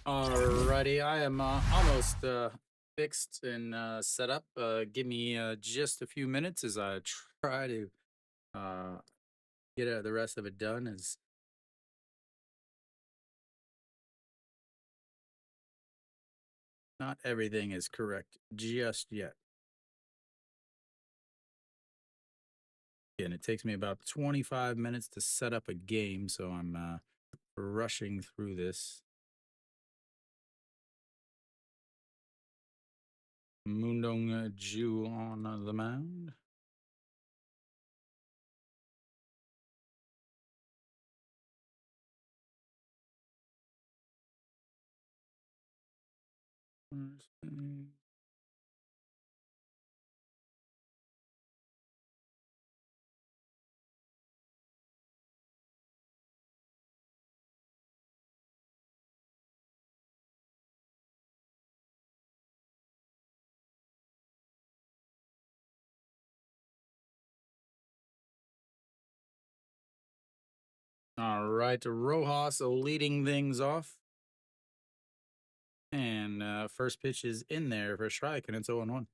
Alrighty, I am almost fixed and set up. Give me just a few minutes as I try to uh, get the rest of it done. As not everything is correct just yet. And it takes me about 25 minutes to set up a game, so I'm rushing through this. Moondong Ju on the mound. All right, Rojas leading things off. And first pitch is in there for a strike, and it's 0-1.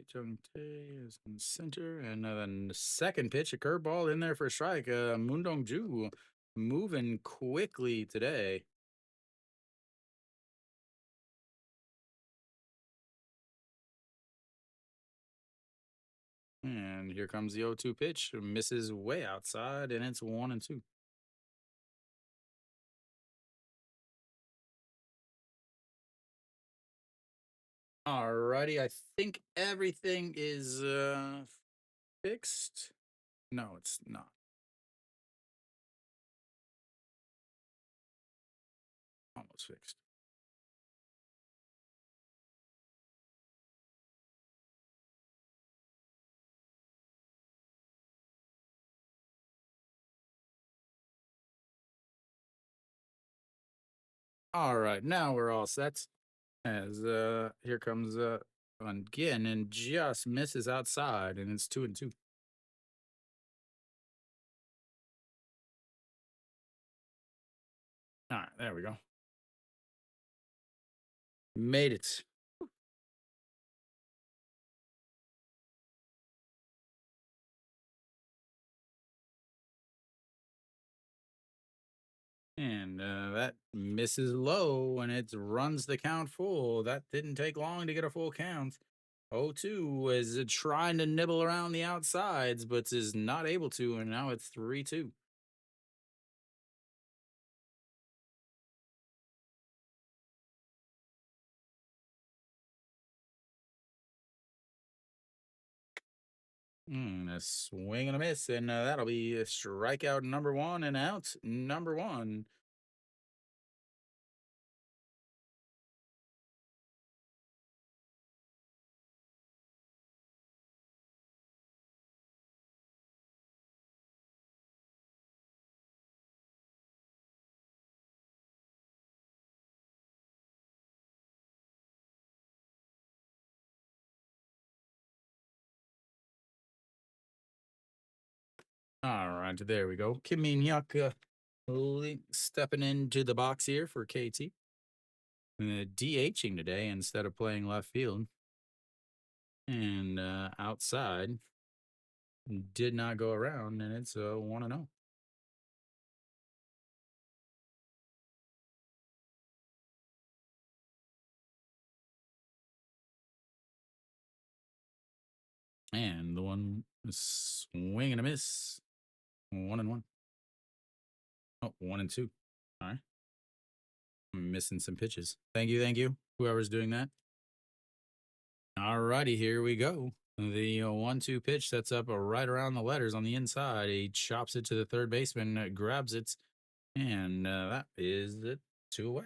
Chung Tae is in center, and then the second pitch, a curveball in there for a strike. Moondong Ju moving quickly today. And here comes the 0-2 pitch, misses way outside, and it's 1-2. Alrighty, I think everything is fixed. No, it's not. Almost fixed. All right, now we're all set. As here comes again and just misses outside, and it's 2-2. All right, there we go. Made it. And that misses low, and it runs the count full. That didn't take long to get a full count. 0-2 is trying to nibble around the outsides, but is not able to, and now it's 3-2. A swing and a miss, and that'll be a strikeout number one and out number one. All right, there we go. Kim Min-hyuk stepping into the box here for KT. DHing today instead of playing left field. And outside did not go around, and it's 1-0. And the one swing and a miss. 1-1. Oh, 1-2. All right. I'm missing some pitches. Thank you, thank you. Whoever's doing that. All righty, here we go. The 1-2 pitch sets up right around the letters on the inside. He chops it to the third baseman, grabs it, and that is it. 2 away.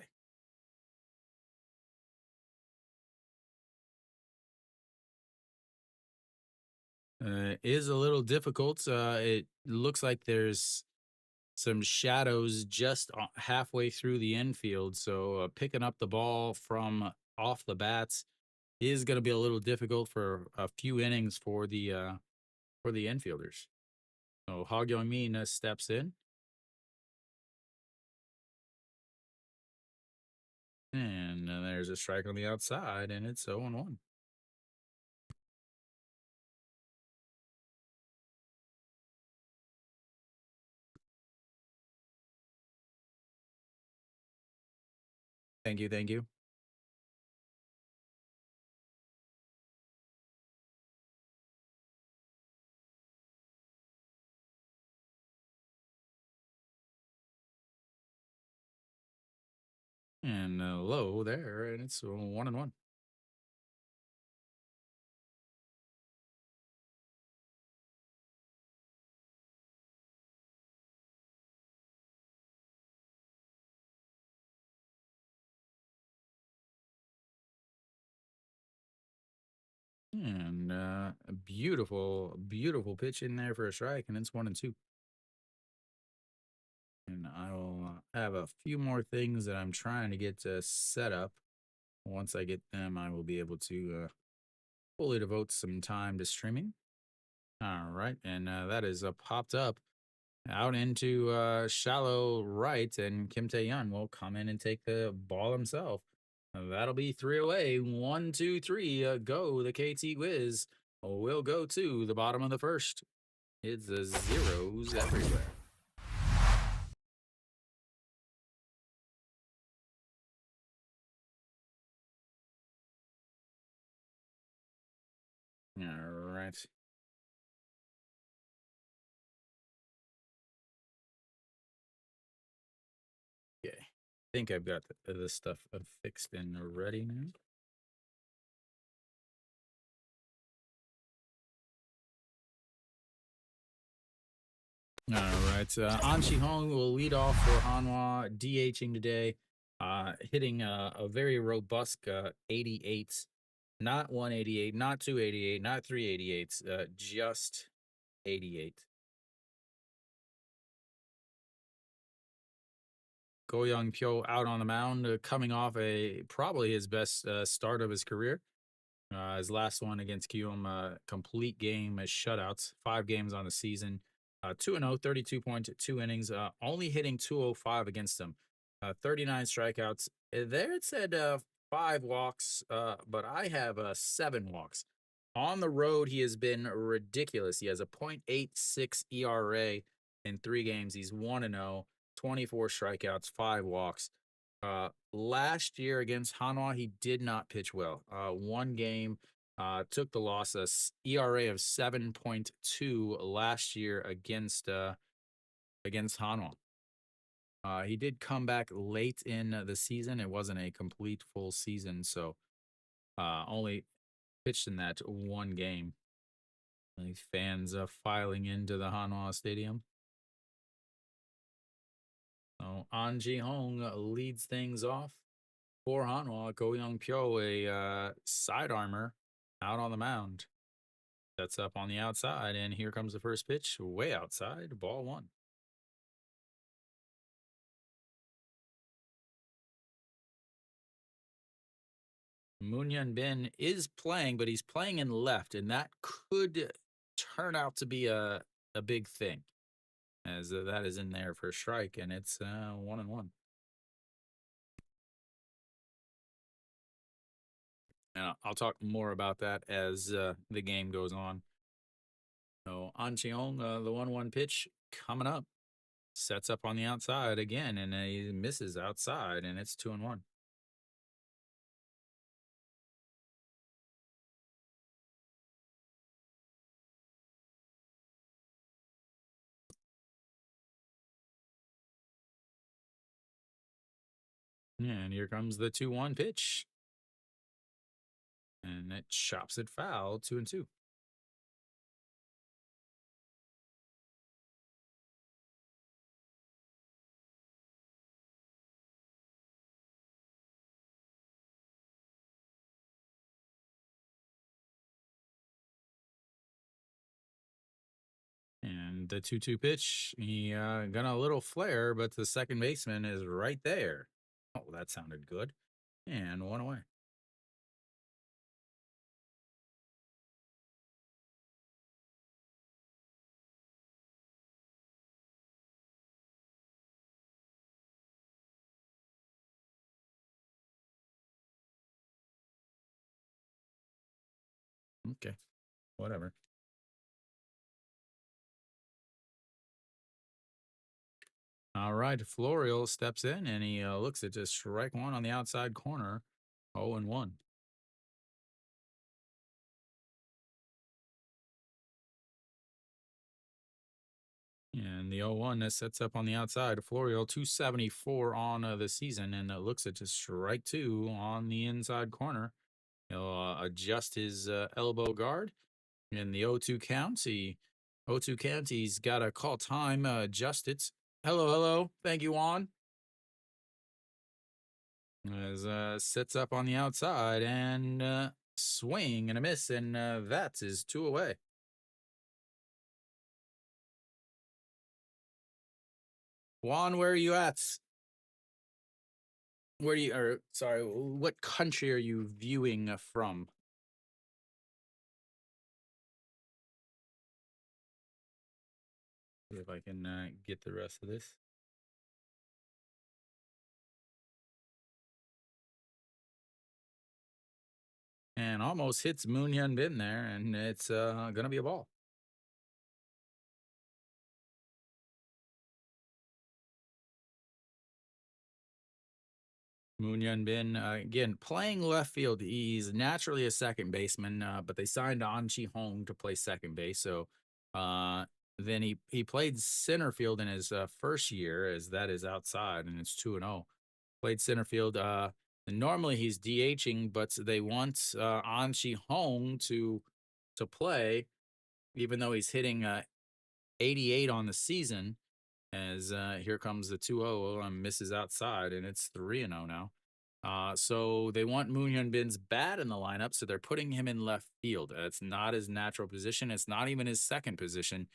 Is a little difficult. It looks like there's some shadows just halfway through the infield, so picking up the ball from off the bats is going to be a little difficult for a few innings for the infielders. So Hog Young-min steps in. And there's a strike on the outside, and it's 0-1. Thank you, thank you. And low there, and it's 1-1. And a beautiful, beautiful pitch in there for a strike, and it's 1-2. And I'll have a few more things that I'm trying to get set up. Once I get them, I will be able to fully devote some time to streaming. All right, and that is popped up out into shallow right, and Kim Tae-yeon will come in and take the ball himself. That'll be 3 away. 1, 2, 3. Go. The KT Wiz will go to the bottom of the first. It's zeros everywhere. All right. Okay. I think I've got the stuff fixed and ready now. All right. An Chi-hong will lead off for Hanwha, DHing today, hitting a very robust 88. Not 188, not 288, not 388, just 88. Go Young Pyo out on the mound, coming off probably his best start of his career. His last one against Kium, complete game as shutouts, 5 games on the season. 2-0, 32.2 innings, only hitting 205 against him. 39 strikeouts. There it said 5 walks, but I have 7 walks. On the road, he has been ridiculous. He has a .86 ERA in 3 games. He's 1-0, 24 strikeouts, 5 walks. Last year against Hanwha, he did not pitch well. 1 game, took the loss. A ERA of 7.2 last year against Hanwha. He did come back late in the season. It wasn't a complete full season, so only pitched in that 1 game. Fans filing into the Hanwha Stadium. So An Ji-hong leads things off for Hanwha. Go Young Pyo, a side armor, out on the mound. Sets up on the outside, and here comes the first pitch, way outside, ball 1. Moon Hyun Bin is playing, but he's playing in left, and that could turn out to be a big thing, as that is in there for a strike, and it's 1-1. I'll talk more about that as the game goes on. So An Cheong, the 1-1 pitch coming up, sets up on the outside again, and he misses outside, and it's 2-1. And here comes the 2-1 pitch. And it chops it foul, 2-2. And the 2-2 pitch, he got a little flare, but the second baseman is right there. Oh, that sounded good. And 1 away. Okay. Whatever. All right. Florial steps in and he looks at just strike one on the outside corner. 0-1. And the 0-1 that sets up on the outside. Florial 274 on the season and looks at just strike two on the inside corner. He'll adjust his elbow guard in the 0-2 count. 0-2 count. He's got to call time, adjust it. Hello, hello. Thank you, Juan. As sits up on the outside and swing and a miss, and that is two away. Juan, where are you at? Where do you, or sorry, what country are you viewing from? See if I can get the rest of this. And almost hits Moon Hyun Bin there, and it's going to be a ball. Moon Hyun Bin, again, playing left field. He's naturally a second baseman, but they signed An Chi Hong to play second base. So then he played center field in his first year, as that is outside, and it's 2-0. Played center field. Normally he's DHing, but they want An Chi Hong to play, even though he's hitting 88 on the season. As here comes the 2-0 and misses outside, and it's 3-0 now. So they want Moon Hyun Bin's bat in the lineup, so they're putting him in left field. It's not his natural position. It's not even his second position.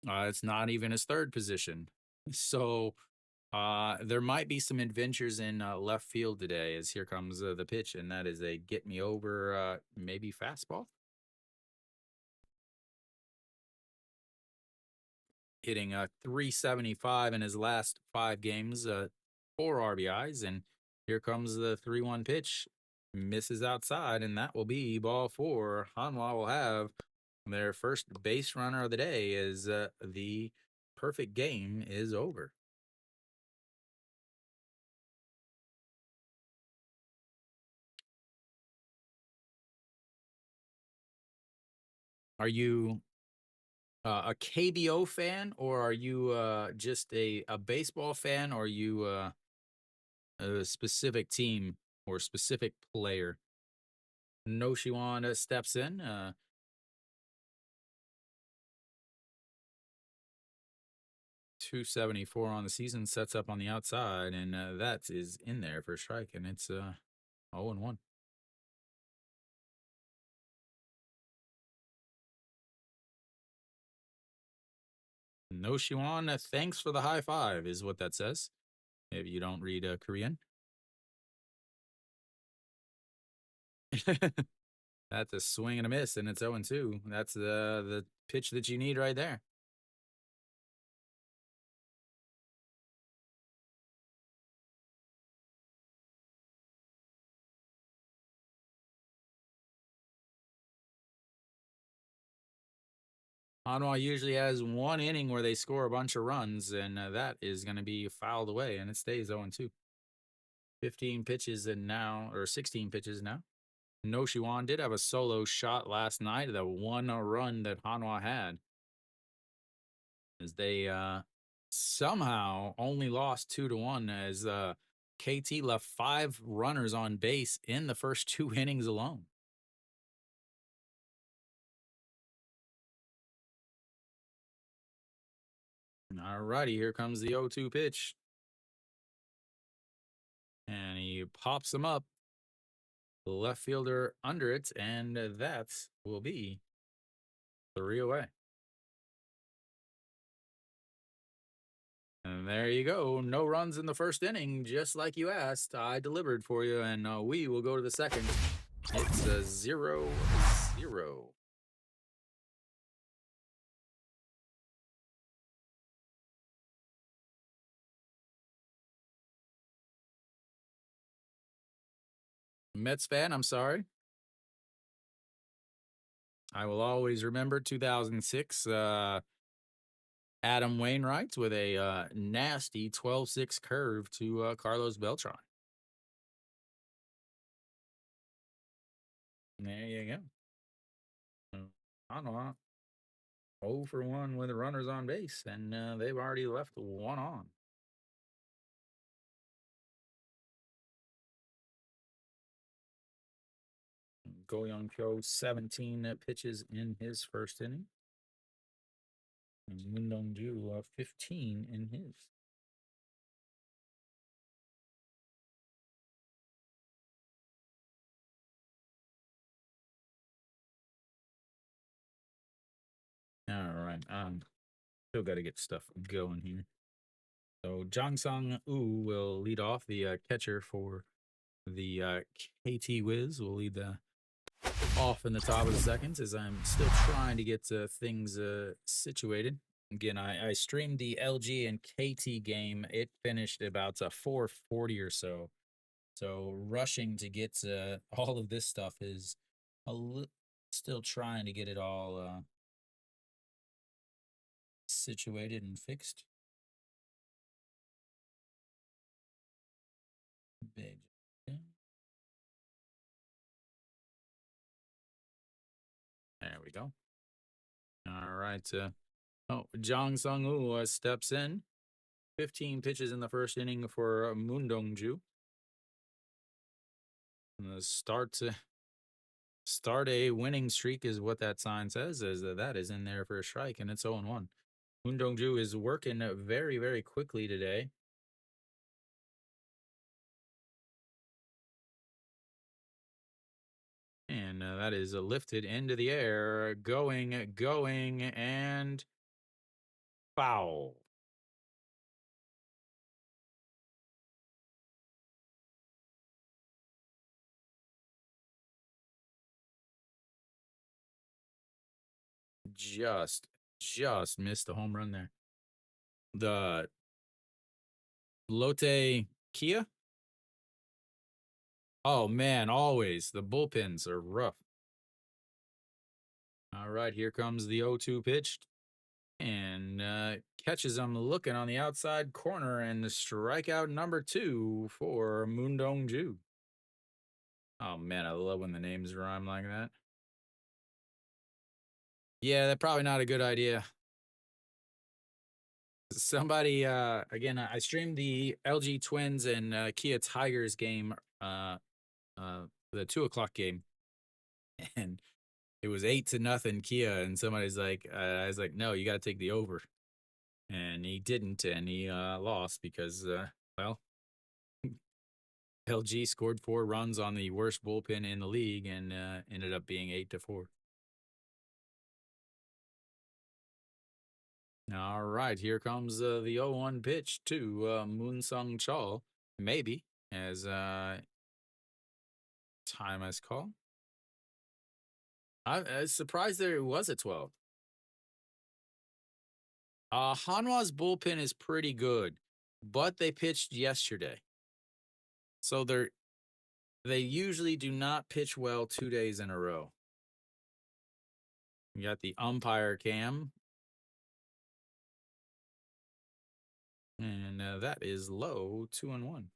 It's not even his third position. So there might be some adventures in left field today, as here comes the pitch, and that is a get me over, maybe fastball. Hitting 375 in his last 5 games, 4 RBIs, and here comes the 3-1 pitch. Misses outside, and that will be ball 4. Hanwha will have their first base runner of the day as the perfect game is over. Are you a KBO fan, or are you just a baseball fan, or are you a specific team or specific player? No Shiwan steps in. 274 on the season, sets up on the outside, and that is in there for a strike, and it's 0-1. No Shiwan, thanks for the high five, is what that says. If you don't read Korean. That's a swing and a miss, and it's 0-2. That's the pitch that you need right there. Hanwha usually has 1 inning where they score a bunch of runs, and that is going to be fouled away, and it stays 0-2. 15 pitches and now, or 16 pitches now. No Shiwan did have a solo shot last night, the 1 run that Hanwha had. As they somehow only lost 2-1, as KT left 5 runners on base in the first 2 innings alone. All righty, here comes the 0-2 pitch. And he pops him up. The left fielder under it, and that will be 3 away. And there you go. No runs in the first inning, just like you asked. I delivered for you, and we will go to the second. It's a 0-0. Mets fan, I'm sorry. I will always remember 2006 Adam Wainwright with a nasty 12-6 curve to Carlos Beltran. There you go. I don't know. 0 for 1 with the runners on base, and they've already left one on. Go Young Kyo, 17 pitches in his first inning. And Moon Dong Ju, 15 in his. All right. Still got to get stuff going here. So Jang Sung Woo will lead off, the catcher for the KT Wiz. Will lead the off in the top of the seconds as I'm still trying to get things situated. Again, I streamed the LG and KT game. It finished about 4:40 or so. So rushing to get all of this stuff is still trying to get it all situated and fixed. Big. There we go. All right. Jang Sung Woo steps in. 15 pitches in the first inning for Moon Dong Ju. Start a winning streak is what that sign says. Is that is in there for a strike, and it's 0-1. Moon Dong Ju is working very, very quickly today. And that is lifted into the air, going, and foul. Just missed a home run there. The Lotte Kia. Oh man, always the bullpens are rough. All right, here comes the 0-2 pitch, and catches him looking on the outside corner, and the strikeout number 2 for Moon Dong Ju. Oh man, I love when the names rhyme like that. Yeah, that's probably not a good idea. Somebody, again, I streamed the LG Twins and Kia Tigers game, the 2:00 game, and it was 8-0 Kia, and somebody's like, I was like, no, you got to take the over, and he didn't, and he lost because, well, LG scored 4 runs on the worst bullpen in the league and ended up being 8-4. All right, here comes the 0-1 pitch to Moon Sung Chul, maybe, as time has called. I'm surprised there was a 12. Hanwha's bullpen is pretty good, but they pitched yesterday. So they usually do not pitch well 2 days in a row. You got the umpire cam. And that is low, 2-1.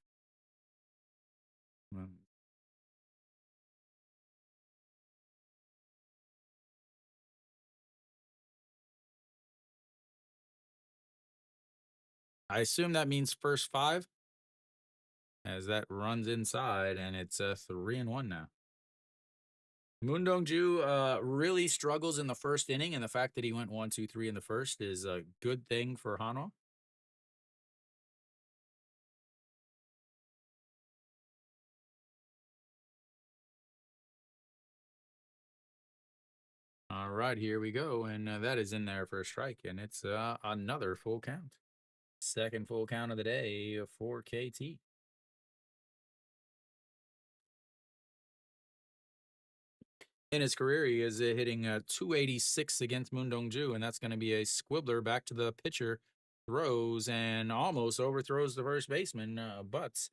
I assume that means first 5, as that runs inside, and it's 3-1 now. Moon Dong Ju really struggles in the first inning, and the fact that he went 1-2-3 in the first is a good thing for Hanwha. All right, here we go, and that is in there for a strike, and it's another full count. Second full count of the day for KT. In his career, he is hitting 286 against Moon Dong Ju, and that's going to be a squibbler back to the pitcher. Throws and almost overthrows the first baseman, but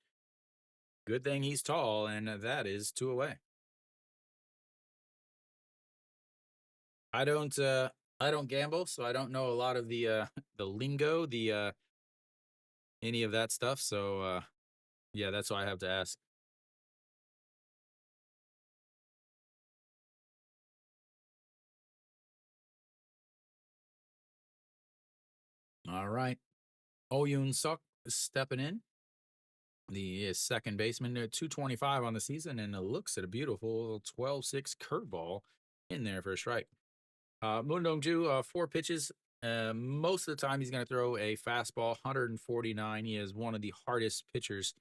good thing he's tall, and that is 2 away. I don't gamble, so I don't know a lot of the the lingo, the any of that stuff. So yeah, that's why I have to ask. All right. Oyun Suk is stepping in. The second baseman, 225 on the season, and looks at a beautiful 12-6 curveball in there for a strike. Moon Dong-ju, 4 pitches. Most of the time, he's going to throw a fastball, 149. He is one of the hardest pitchers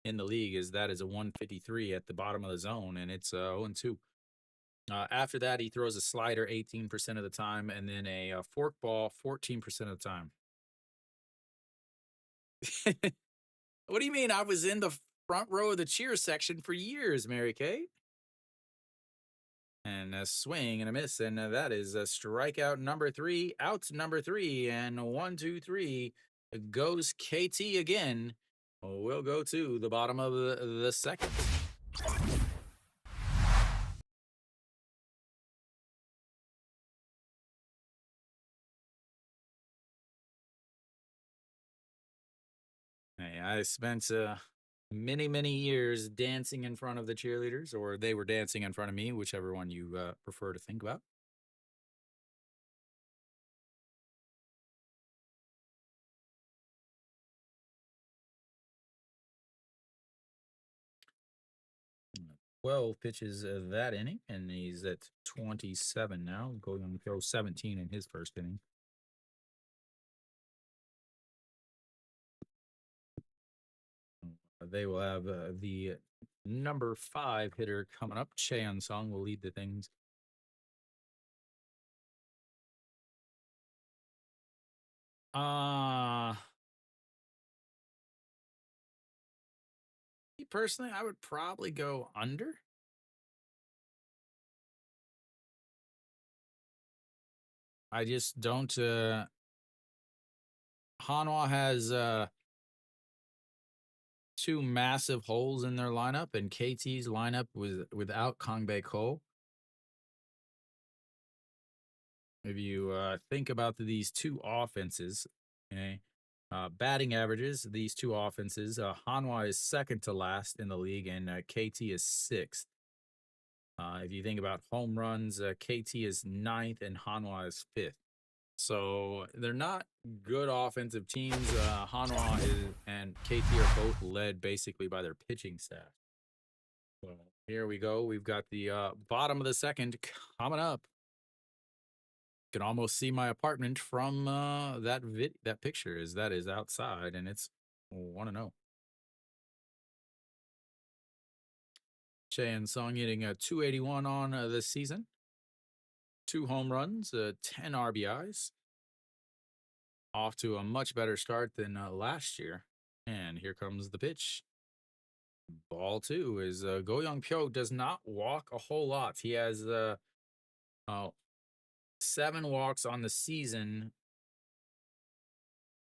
in the league. That is a 153 at the bottom of the zone, and it's 0-2. After that, he throws a slider 18% of the time, and then a forkball 14% of the time. What do you mean? I was in the front row of the cheer section for years, Mary Kate. And a swing and a miss, and that is a strikeout number 3, out number 3, and 1, 2, 3 goes KT again. We'll go to the bottom of the second. Hey, I spent many years dancing in front of the cheerleaders, or they were dancing in front of me, whichever one you prefer to think about. Mm, 12 pitches that inning, and he's at 27 now, going on to throw 17 in his first inning. They will have the number 5 hitter coming up. Chan Sung will lead the things. Me personally, I would probably go under. I just don't. Hanwha has 2 massive holes in their lineup, and KT's lineup was without Kangbae Ko. If you think about these 2 offenses, okay, batting averages, these 2 offenses, Hanwha is second to last in the league, and KT is 6th. If you think about home runs, KT is 9th and Hanwha is 5th. So they're not good offensive teams. Hanwha and KT are both led basically by their pitching staff. So here we go. We've got the bottom of the second coming up. You can almost see my apartment from that picture. That is outside, and it's 1-0. Chan Sung hitting a 281 on this season. 2 home runs, 10 RBIs. Off to a much better start than last year. And here comes the pitch. Ball 2 is Go Young Pyo does not walk a whole lot. He has 7 walks on the season,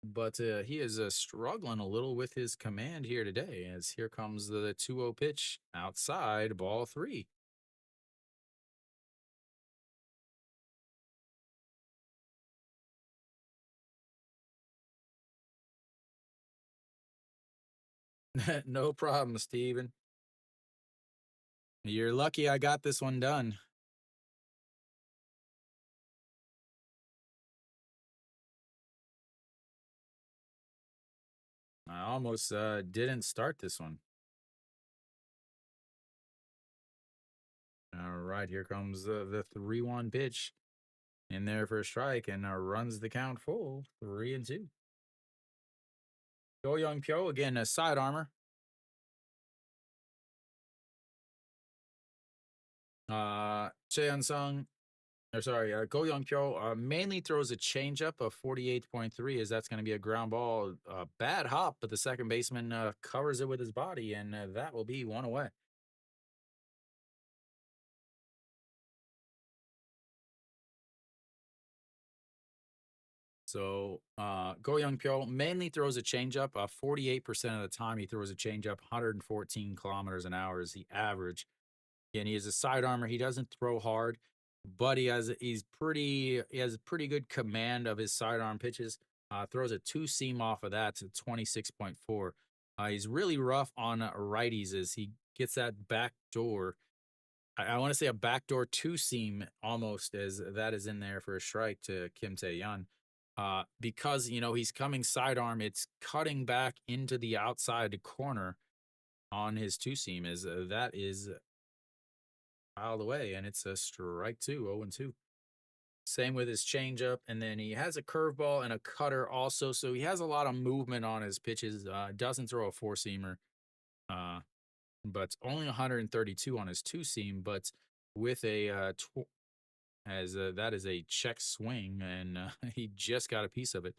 but he is struggling a little with his command here today. As here comes the 2-0 pitch outside, ball 3. No problem, Steven. You're lucky I got this one done. I almost didn't start this one. All right, here comes the 3-1 pitch in there for a strike, and runs the count full, 3-2. Go Young Pyo again, a side armor. Cheon Sung, or sorry, Go Young Pyo mainly throws a changeup of 48.3, as that's going to be a ground ball. Bad hop, but the second baseman covers it with his body, and that will be 1 away. So Go Young Pyo mainly throws a changeup. 48% of the time he throws a changeup. 114 kilometers an hour is the average. And he is a side armor. He doesn't throw hard. but he has pretty good command of his sidearm pitches. Throws a two seam off of that to 26.4. He's really rough on righties as he gets that back door. I want to say a backdoor two seam almost as that is in there for a strike to Kim Tae-yeon. Because he's coming sidearm, it's cutting back into the outside corner on his two seam is that is fouled away and it's a strike two, 0-2. Same with his changeup, and then he has a curveball and a cutter also, so he has a lot of movement on his pitches. Doesn't throw a four seamer, uh, but only 132 on his two seam. But with a as that is a check swing, and he just got a piece of it.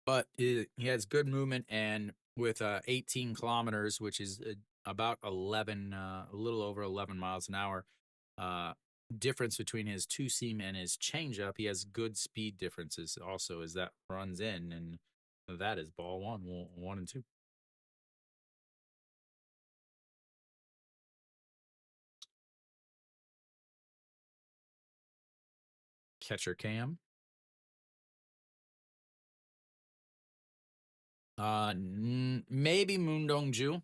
But he has good movement, and with 18 kilometers, which is about 11, a little over 11 miles an hour, uh, difference between his two seam and his changeup, he has good speed differences also as that runs in, and that is ball one, 1-2. Catcher Cam. Maybe Moondong-ju,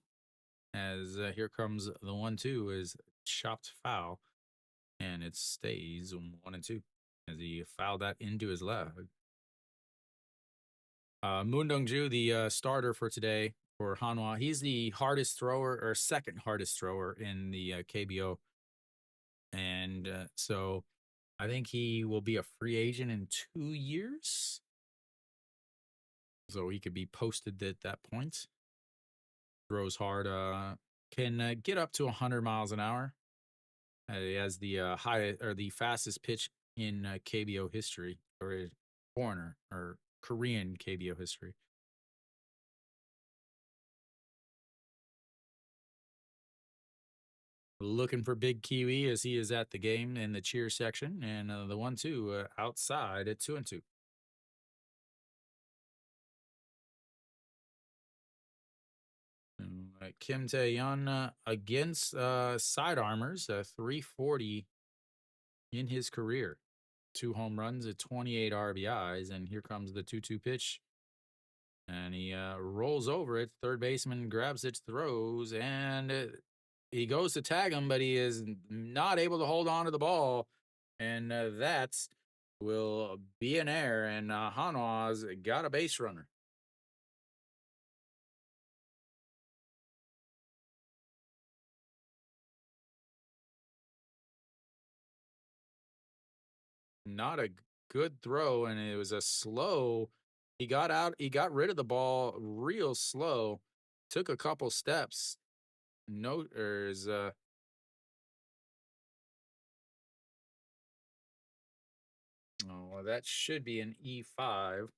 as here comes the 1-2 is chopped foul, and it stays 1-2 as he fouled that into his left. Moon Dong-ju, the starter for today for Hanwha, he's the hardest thrower or second hardest thrower in the KBO, and so I think he will be a free agent in 2 years, so he could be posted at that point. Throws hard, can get up to 100 miles an hour. He has the high or the fastest pitch in KBO history, or foreigner or Korean KBO history. Looking for Big Kiwi as he is at the game in the cheer section, and the 1-2 outside at 2-2. Kim Tae-yeon against side armors, 340 in his career, 2 home runs at 28 RBIs, and here comes the 2-2 pitch, and he rolls over it. Third baseman grabs it, throws, and he goes to tag him, but he is not able to hold on to the ball, and that will be an error, and Hanwha's got a base runner. Not a good throw, and it was a slow. He got out. He got rid of the ball real slow. Took a couple steps. No, there's oh, well, that should be an E5.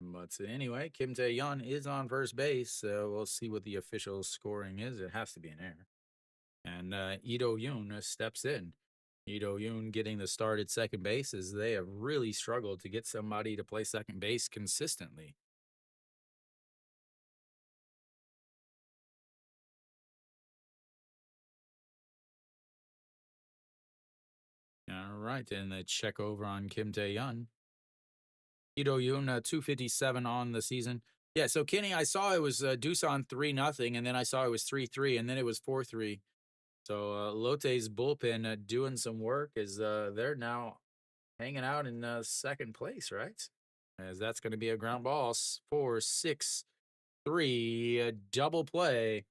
But anyway, Kim Tae-yeon is on first base. So we'll see what the official scoring is. It has to be an error. And Ito Yoon steps in. Ito Yoon getting the start at second base as they have really struggled to get somebody to play second base consistently. All right, and the check over on Kim Tae-yeon. Ito Yoon, 257 on the season. Yeah, so Kenny, I saw it was Doosan 3-0, and then I saw it was 3-3, and then it was 4-3. So Lotte's bullpen doing some work as they're now hanging out in second place, right? As that's going to be a ground ball, 4-6-3, double play.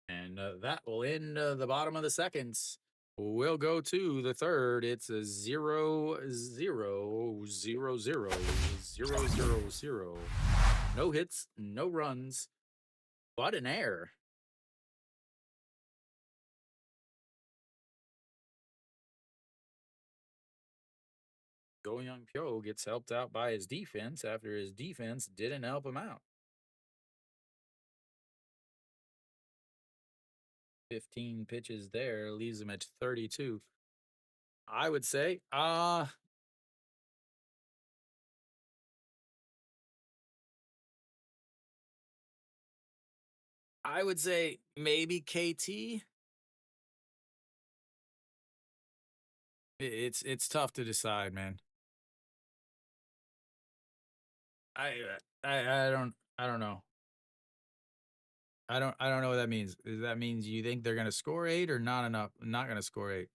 And that will end the bottom of the second. We'll go to the third. It's a 0-0-0-0-0-0-0. No hits, no runs, but an error. Go Young Pyo gets helped out by his defense after his defense didn't help him out. 15 pitches there leaves him at 32. I would say, I would say maybe KT. It's tough to decide, man. I I don't know. I don't know what that means. Does that means you think they're gonna score 8 or not enough? Not gonna score 8.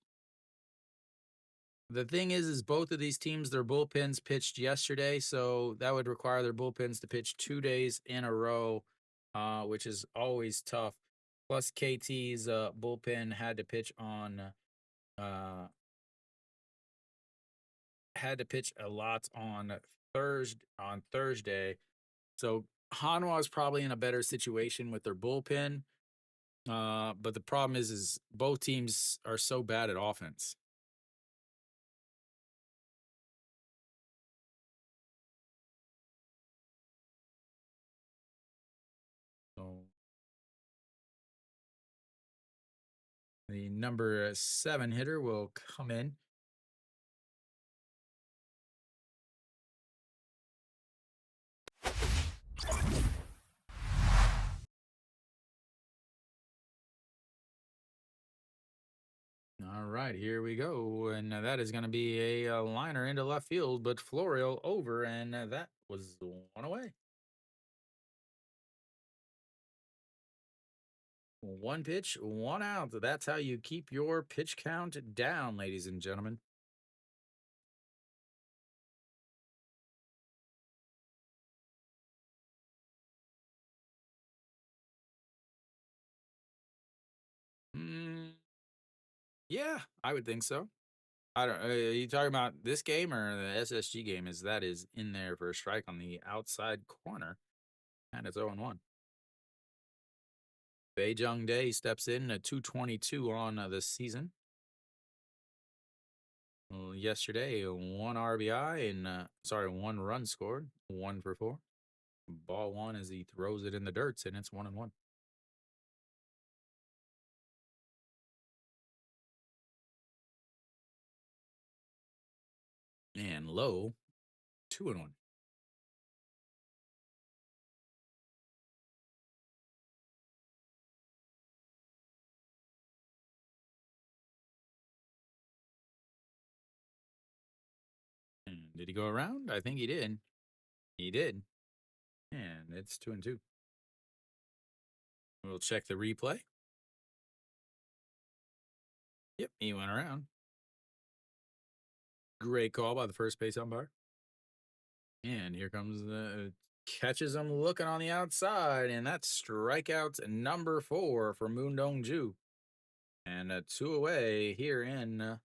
The thing is both of these teams, their bullpens pitched yesterday, so that would require their bullpens to pitch 2 days in a row, which is always tough. Plus, KT's bullpen uh, had to pitch a lot on Thursday. So Hanwha is probably in a better situation with their bullpen. But the problem is both teams are so bad at offense. So the number 7 hitter will come in. All right, here we go. And that is going to be a liner into left field, but Florio over, and that was one away. One pitch, one out. That's how you keep your pitch count down, ladies and gentlemen. Mm, yeah, I would think so. I don't. Are you talking about this game or the SSG game? That is in there for a strike on the outside corner, and it's 0-1. Beijing Day steps in at 222 on the season. Yesterday, one RBI and one run scored, 1 for 4. Ball one as he throws it in the dirt, and it's 1-1. And low, 2-1. And did he go around? I think he did. He did. And it's 2-2. We'll check the replay. Yep, he went around. Great call by the first base umpire. And here comes the catches him looking on the outside, and that's strikeout number 4 for Moon Dong Ju. And 2 away here in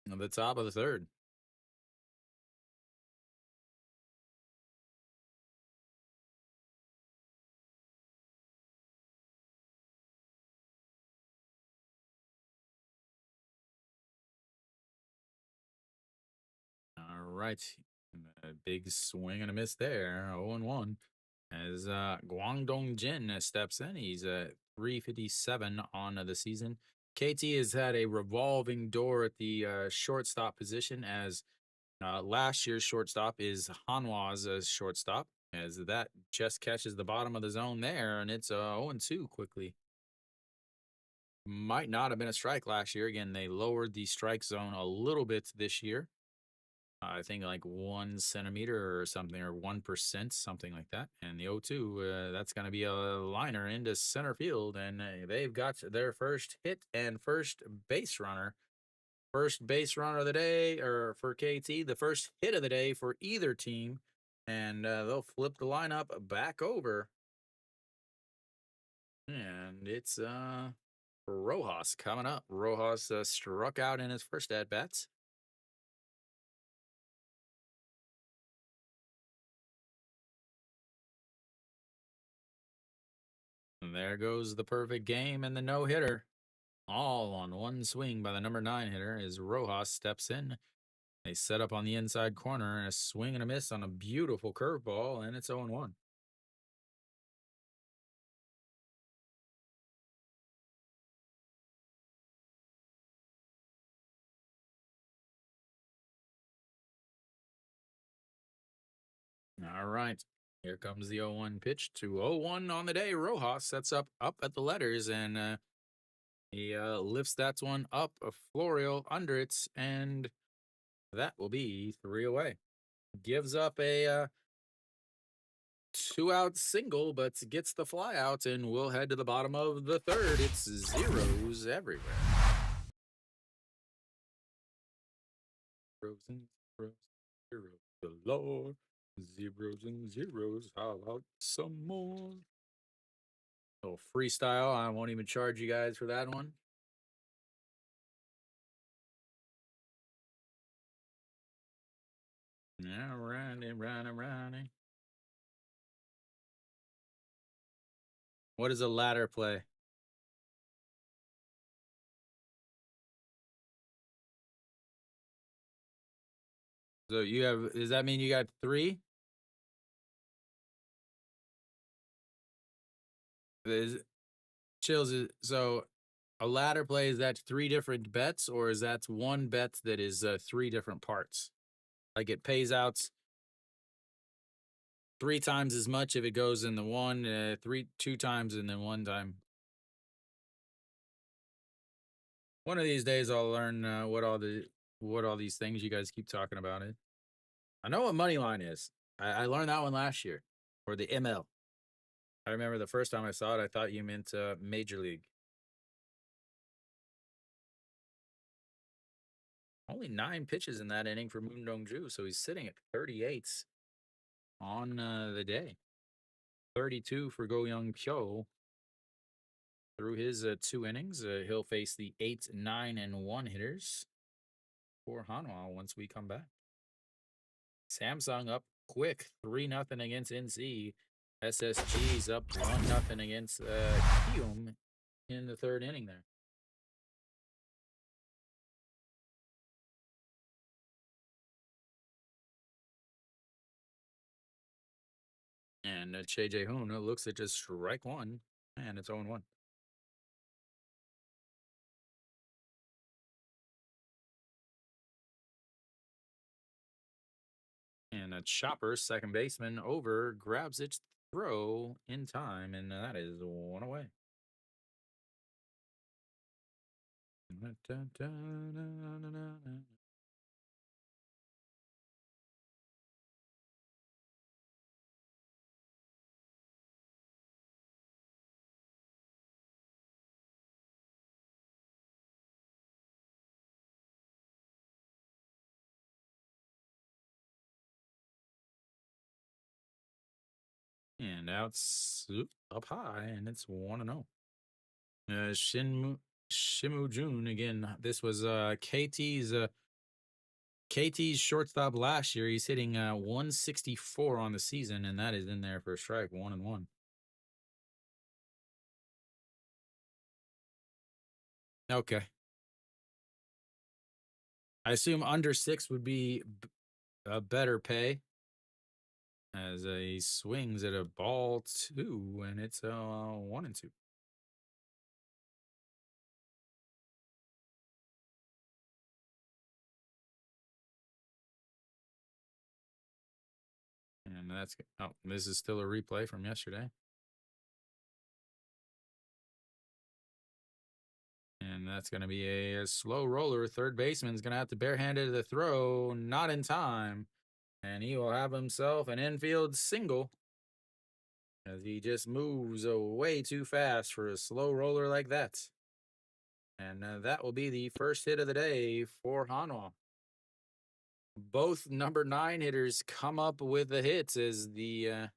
the top of the third. All right. A big swing and a miss there. 0-1. As Guangdong Jin steps in. He's at 357 on the season. KT has had a revolving door at the shortstop position, as last year's shortstop is Hanwha's shortstop, as that just catches the bottom of the zone there, and it's 0-2 quickly. Might not have been a strike last year. Again, they lowered the strike zone a little bit this year. I think like 1 centimeter or something, or 1%, something like that. And the 0-2, that's going to be a liner into center field. And they've got their first hit and first base runner. First base runner of the day, or for KT, the first hit of the day for either team. And they'll flip the lineup back over. And it's Rojas coming up. Rojas struck out in his first at bats. And there goes the perfect game and the no hitter. All on one swing by the number 9 hitter as Rojas steps in. They set up on the inside corner and a swing and a miss on a beautiful curveball, and it's 0-1. All right. Here comes the 0-1 pitch to 0-1 on the day. Rojas sets up at the letters, and he lifts that one up a Florial under it, and that will be 3 away. Gives up a 2-out single, but gets the fly out, and we'll head to the bottom of the third. It's zeros everywhere. Zeros and zeros, zeros galore. Zeros and zeros. How about some more? Little freestyle. I won't even charge you guys for that one. Yeah, rounding. What is a ladder play? So you have, does that mean you got 3? Is chills is so a ladder play, is that 3 different bets, or is that one bet that is 3 different parts? Like it pays out 3 times as much if it goes in the one, 2 times and then 1 time. One of these days I'll learn what all these things you guys keep talking about it. I know what money line is. I learned that one last year, or the ML. I remember the first time I saw it, I thought you meant Major League. Only 9 pitches in that inning for Moon Dong-ju, so he's sitting at 38 on the day. 32 for Go Young Pyo. Through his 2 innings, he'll face the 8, 9, and 1 hitters for Hanwha once we come back. Samsung up quick, 3-0 against NC. SSG's up 1-0 against Kium in the 3rd inning there. And Che Jae-hoon looks at just strike 1, and it's 0-1. And a Chopper, second baseman, over, grabs its throw in time, and that is 1 away. And outs up high, and it's 1-0. Shimu Jun again. This was KT's shortstop last year. He's hitting 164 on the season, and that is in there for a strike, 1-1. Okay. I assume under 6 would be a better pay. As he swings at a ball 2, and it's 1-2. And that's, oh, this is still a replay from yesterday. And that's going to be a slow roller. Third baseman's going to have to barehanded the throw, not in time. And he will have himself an infield single, as he just moves way too fast for a slow roller like that. And that will be the first hit of the day for Hanwha. Both number 9 hitters come up with the hits as the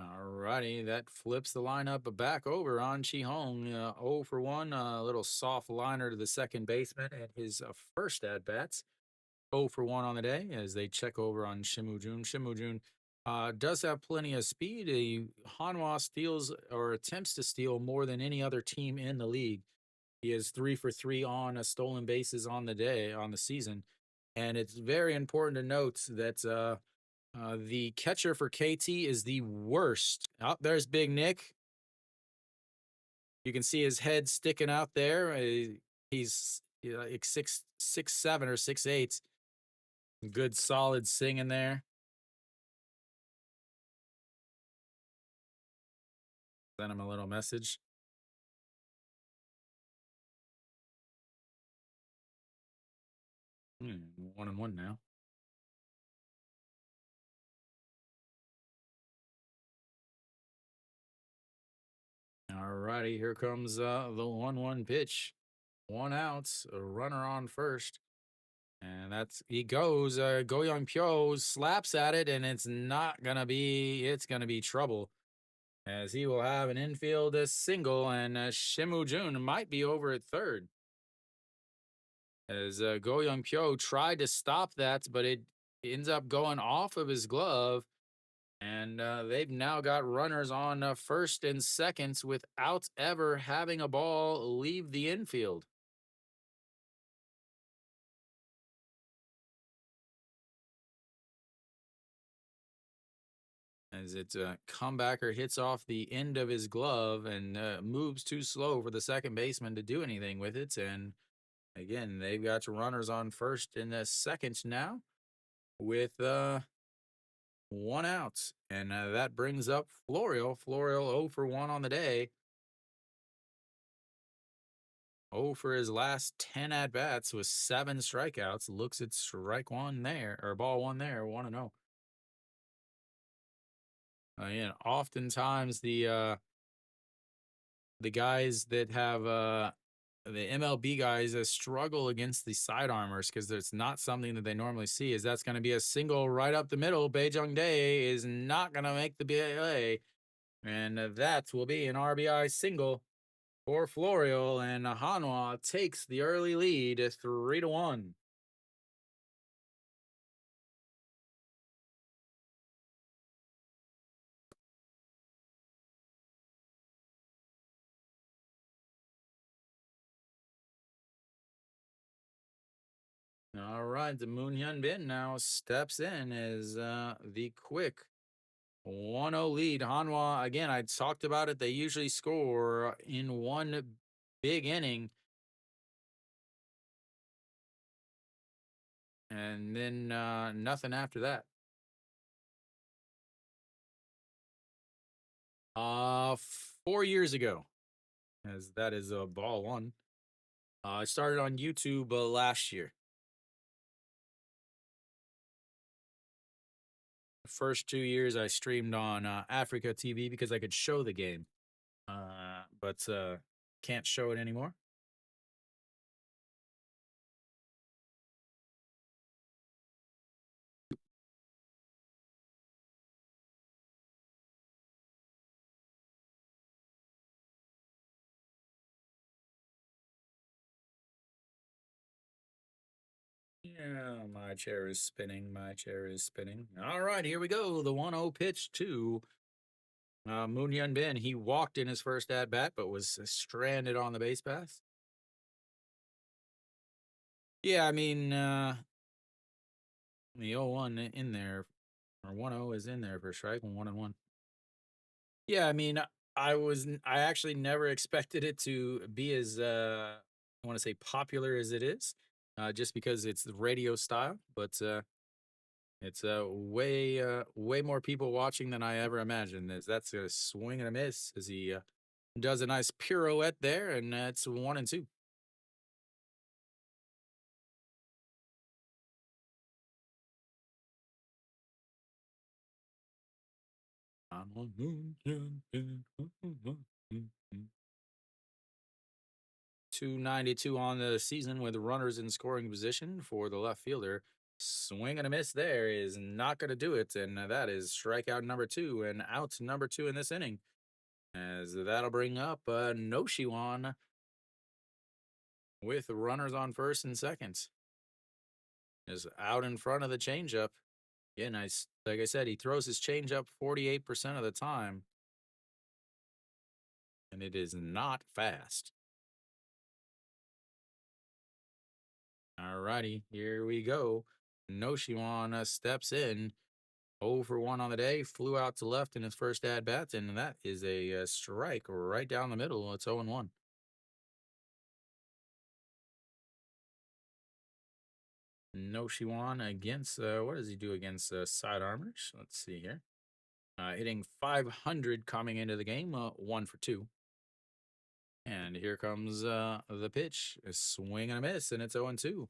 Alrighty, that flips the lineup back over on Chi Hong. 0 for 1, a little soft liner to the second baseman at his first at bats. 0 for 1 on the day as they check over on Shimu Jun. Shimu Jun does have plenty of speed. Hanwha steals or attempts to steal more than any other team in the league. He is 3 for 3 on stolen bases on the day, on the season. And it's very important to note that The catcher for KT is the worst. Oh, there's Big Nick. You can see his head sticking out there. He's like 6'7" or 6'8". Good solid singing there. Send him a little message. Hmm, 1-1 now. All righty, here comes the 1-1 pitch. 1 out, a runner on first. And he goes. Go Young Pyo slaps at it, and it's gonna be trouble. As he will have an infield single, and Shimu Jun might be over at third. As Go Young Pyo tried to stop that, but it ends up going off of his glove. And they've now got runners on first and second without ever having a ball leave the infield. As it's comebacker hits off the end of his glove and moves too slow for the second baseman to do anything with it. And again, they've got runners on first and second now with 1 out. And that brings up Florial. Florial 0 for 1 on the day. 0 for his last 10 at bats with 7 strikeouts. Looks at strike one there, or ball one there, 1-0. Yeah, oftentimes the guys that have the MLB guys struggle against the side armors because it's not something that they normally see. Is that's going to be a single right up the middle. Baejung Dae is not going to make the BAA, and that will be an RBI single for Florial, and Hanwha takes the early lead 3-1. All right, the Moon Hyun Bin now steps in as the quick 1-0 lead. Hanwha, again, I talked about it. They usually score in one big inning, and then nothing after that. 4 years ago, as that is a ball one. I started on YouTube last year. The first 2 years I streamed on Africa TV because I could show the game, but can't show it anymore. Yeah, my chair is spinning. My chair is spinning. All right, here we go. The 1-0 pitch to Moon Hyun Bin. He walked in his first at bat, but was stranded on the base pass. Yeah, I mean, the 0-1 in there, or 1-0 is in there for strike, 1-1. Yeah, I mean, I actually never expected it to be as, I want to say popular as it is, just because it's the radio style, but it's way more people watching than I ever imagined. That's a swing and a miss as he does a nice pirouette there, and it's 1-2. I'm on moon, 292 on the season with runners in scoring position for the left fielder. Swing and a miss there is not going to do it, and that is strikeout number 2 and out number 2 in this inning. As that'll bring up Noshiwan with runners on first and second. Is out in front of the changeup. Yeah, nice. Like I said, he throws his changeup 48% of the time, and it is not fast. All righty, here we go. Noshiwan steps in. 0 for 1 on the day. Flew out to left in his first at bat, and that is a strike right down the middle. It's 0 1. No Shiwan against, what does he do against Sidearmers? Let's see here. Hitting 500 coming into the game, 1 for 2. And here comes the pitch. A swing and a miss, and it's 0 2.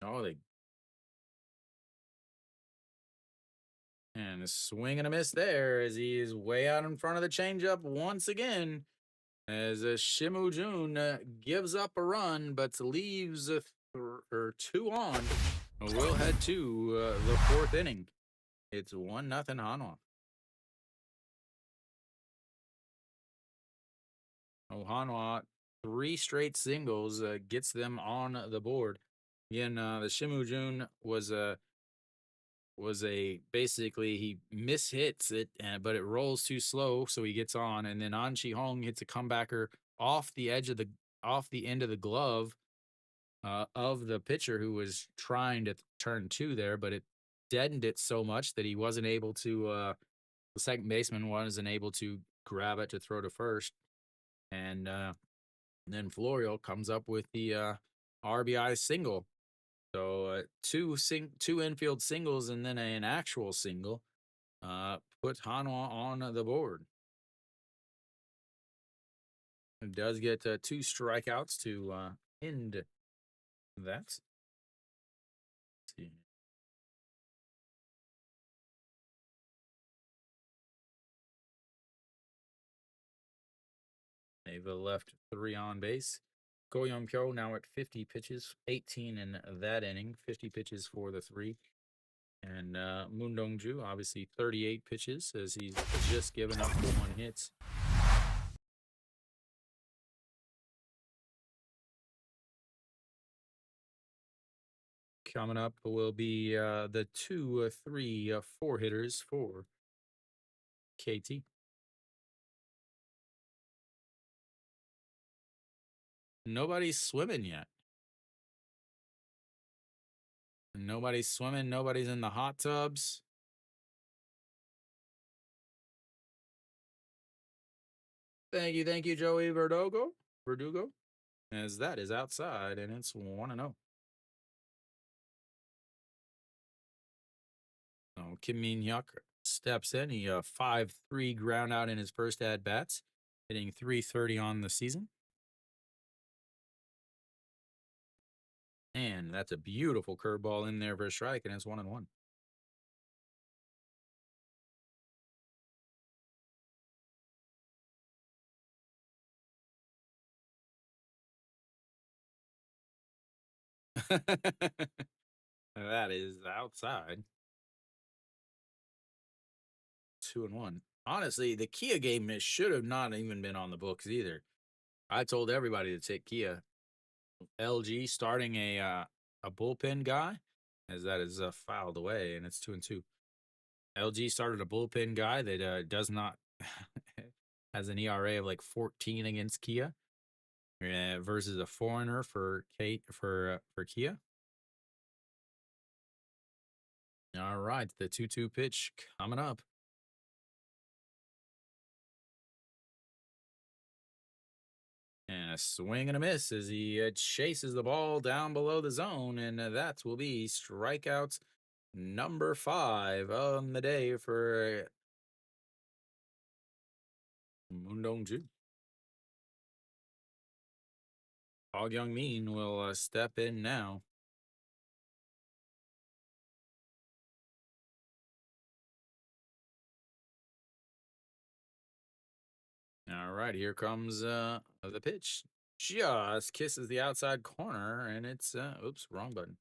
Oh, and a swing and a miss there as he is way out in front of the changeup once again. As Shimu Jun gives up a run, but leaves or 2 on. We'll head to the 4th inning. It's 1-0 Hanwha. Hanwha, 3 straight singles gets them on the board. Again, the Shimu Jun was a basically he mishits it, but it rolls too slow, so he gets on, and then An Chi Hong hits a comebacker off the end of the glove of the pitcher who was trying to turn 2 there, but it deadened it so much that he wasn't able to. The second baseman wasn't able to grab it to throw to first, and then Florio comes up with the RBI single. So two infield singles and then an actual single put Hanwha on the board. It does get 2 strikeouts to end that. Let's see. They've left 3 on base. Go Young Pyo now at 50 pitches, 18 in that inning, 50 pitches for the 3. And Moon Dongju, obviously 38 pitches as he's just given up the 1 hit. Coming up will be the 2, 3, 4 hitters for KT. Nobody's swimming yet. Nobody's swimming. Nobody's in the hot tubs. Thank you, Joey Verdugo. As that is outside, and it's 1-0. Oh, Kim Min Hyuk steps in. He 5-3 ground out in his first at bats, hitting .330 on the season. And that's a beautiful curveball in there for a strike, and it's 1-1. That is outside. 2-1. Honestly, the Kia game should have not even been on the books either. I told everybody to take Kia. LG starting a bullpen guy, as that is fouled away, and it's 2-2. LG started a bullpen guy that does not has an ERA of like 14 against Kia, versus a foreigner for Kia. All right, the 2-2 pitch coming up. And a swing and a miss as he chases the ball down below the zone, and that will be strikeouts number 5 on the day for Moon Dong-ju. Hog Young Min will step in now. All right, here comes the pitch. Just kisses the outside corner, and it's oops, wrong button.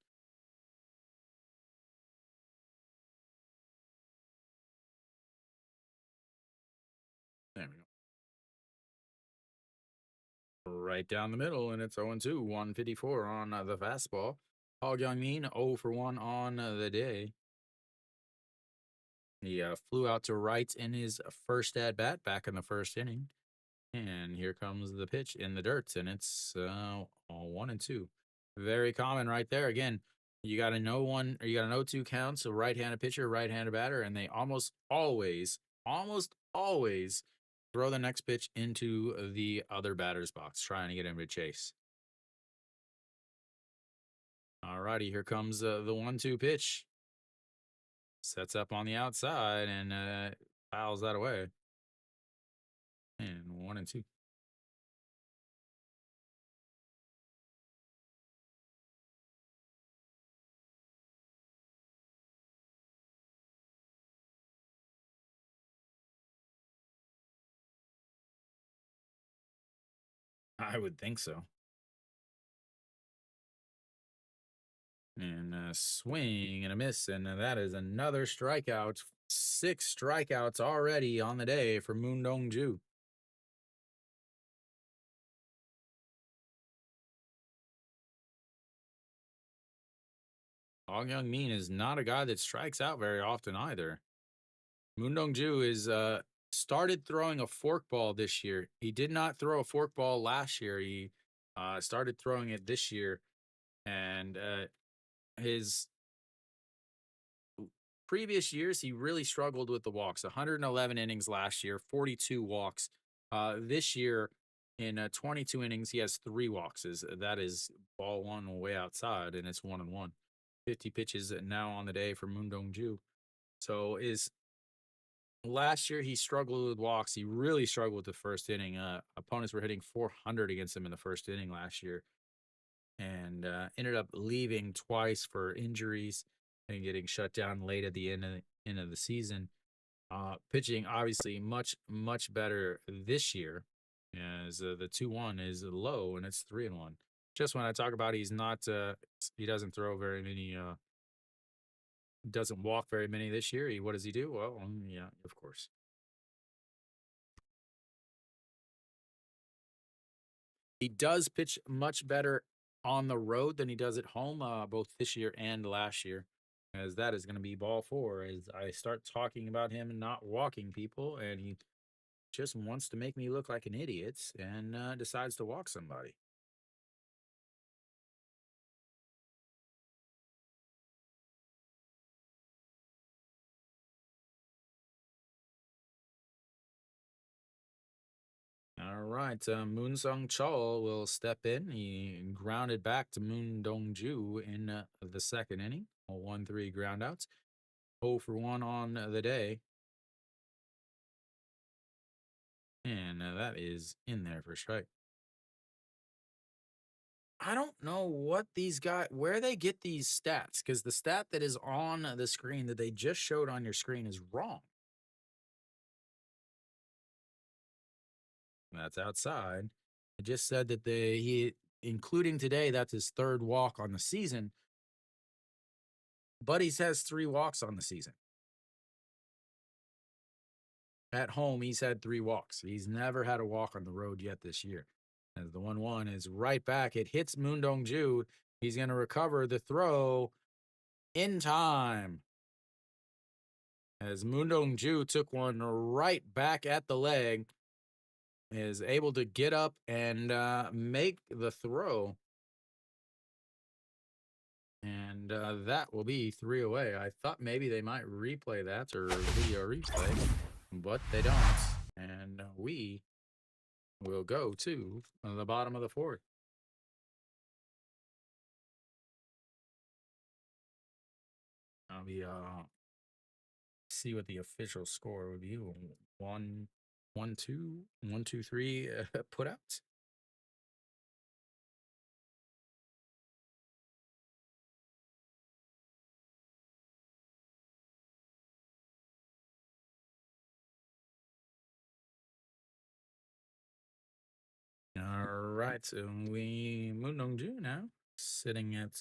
There we go. Right down the middle, and it's 0-2, 154 on the fastball. Min 0 for 1 on the day. He flew out to right in his first at bat back in the first inning. And here comes the pitch in the dirt, and it's 1-2. Very common right there. Again, you got to know one, or you got to know two counts. A right-handed pitcher, right-handed batter, and they almost always throw the next pitch into the other batter's box, trying to get him to chase. All righty, here comes the 1-2 pitch. Sets up on the outside and fouls that away. And 1-2. I would think so. And a swing and a miss, and that is another strikeout. 6 strikeouts already on the day for Moon Dong-ju. Min is not a guy that strikes out very often either. Moon Dong-ju is started throwing a forkball this year. He did not throw a forkball last year. He started throwing it this year, and his previous years he really struggled with the walks. 111 innings last year, 42 walks. This year, in 22 innings, he has 3 walks. That is ball one way outside, and it's 1-1. 50 pitches now on the day for Moon Dong-ju. So is last year he struggled with walks. He really struggled with the first inning. Opponents were hitting 400 against him in the first inning last year, and ended up leaving twice for injuries and getting shut down late at the end of the season. Pitching obviously much better this year, as the 2-1 is low and it's 3-1. Just when I talk about he's not, he doesn't throw very many, doesn't walk very many this year. What does he do? Well, yeah, of course. He does pitch much better on the road than he does at home, both this year and last year, as that is going to be ball 4 as I start talking about him not walking people, and he just wants to make me look like an idiot and decides to walk somebody. All right, Moon Sung Chul will step in. He grounded back to Moon Dong-ju in the second inning. A 1-3 groundouts. 0 for 1 on the day. And that is in there for strike. I don't know what these guys, where they get these stats, because the stat that is on the screen that they just showed on your screen is wrong. That's outside. It just said that including today, that's his 3rd walk on the season. Buddies has 3 walks on the season. At home, he's had 3 walks. He's never had a walk on the road yet this year. As the 1-1 is right back, it hits Moon Dong-ju. He's going to recover the throw in time. As Moon Dong-ju took one right back at the leg, is able to get up and make the throw. And that will be 3 away. I thought maybe they might replay that or video replay, but they don't. And we will go to the bottom of the 4th. I'll be see what the official score would be. 1-2, 1-2-3 put out. All right, so Moon Dong-ju now sitting at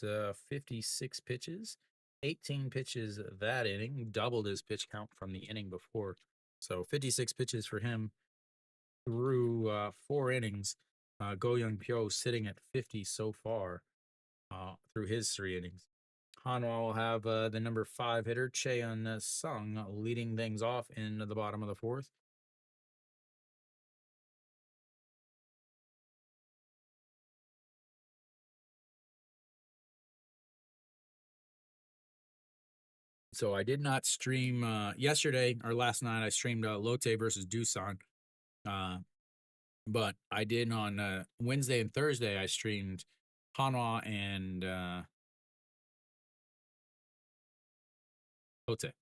56 pitches, 18 pitches that inning, doubled his pitch count from the inning before. So 56 pitches for him through 4 innings. Go Young Pyo sitting at 50 so far. through his 3 innings. Hanwha will have the number 5 hitter, Cheon Sung, leading things off in the bottom of the 4th. So I did not stream yesterday or last night. I streamed Lotte versus Doosan. But I did on Wednesday and Thursday. I streamed Hanwha and Lotte.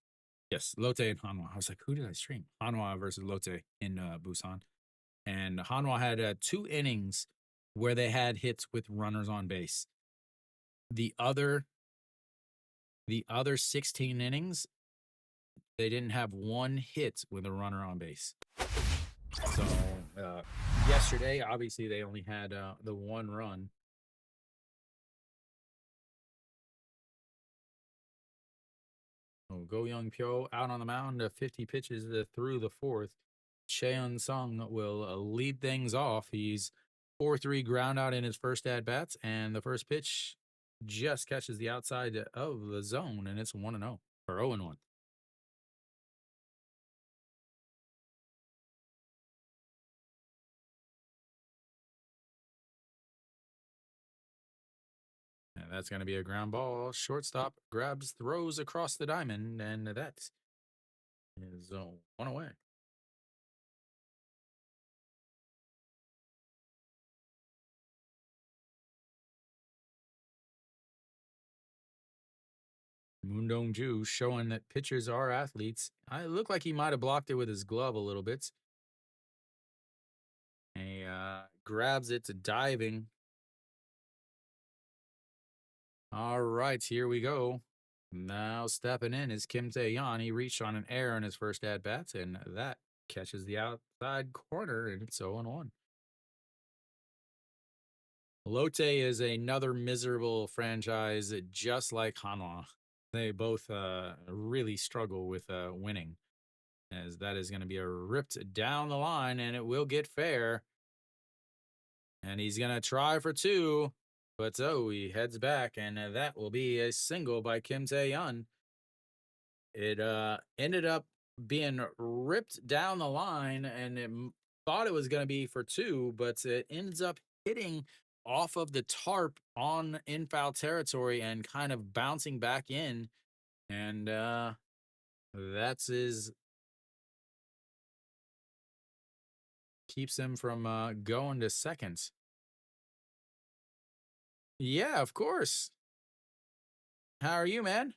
Yes, Lotte and Hanwha. I was like, who did I stream? Hanwha versus Lotte in Busan. And Hanwha had 2 innings where they had hits with runners on base. The other 16 innings, they didn't have 1 hit with a runner on base. So yesterday, obviously, they only had the 1 run. Oh, Go Young Pyo out on the mound, 50 pitches through the 4th. Cheon Sung will lead things off. He's 4-3 ground out in his first at bats, and the first pitch just catches the outside of the zone, and it's 1-0 or 0-1. And that's going to be a ground ball. Shortstop grabs, throws across the diamond, and that is 1 away. Moon Dong-ju showing that pitchers are athletes. It looked like he might have blocked it with his glove a little bit. He grabs it, diving. All right, here we go. Now stepping in is Kim Tae-yeon. He reached on an error in his first at-bats, and that catches the outside corner, and it's 0-1. Lotte is another miserable franchise, just like Hanwha. They both really struggle with winning, as that is going to be a ripped down the line, and it will get fair. And he's going to try for 2, but he heads back, and that will be a single by Kim Tae-yeon. It ended up being ripped down the line, and it thought it was going to be for 2, but it ends up hitting off of the tarp in foul territory and kind of bouncing back in, and that's keeps him from going to second. Yeah, of course. How are you, man?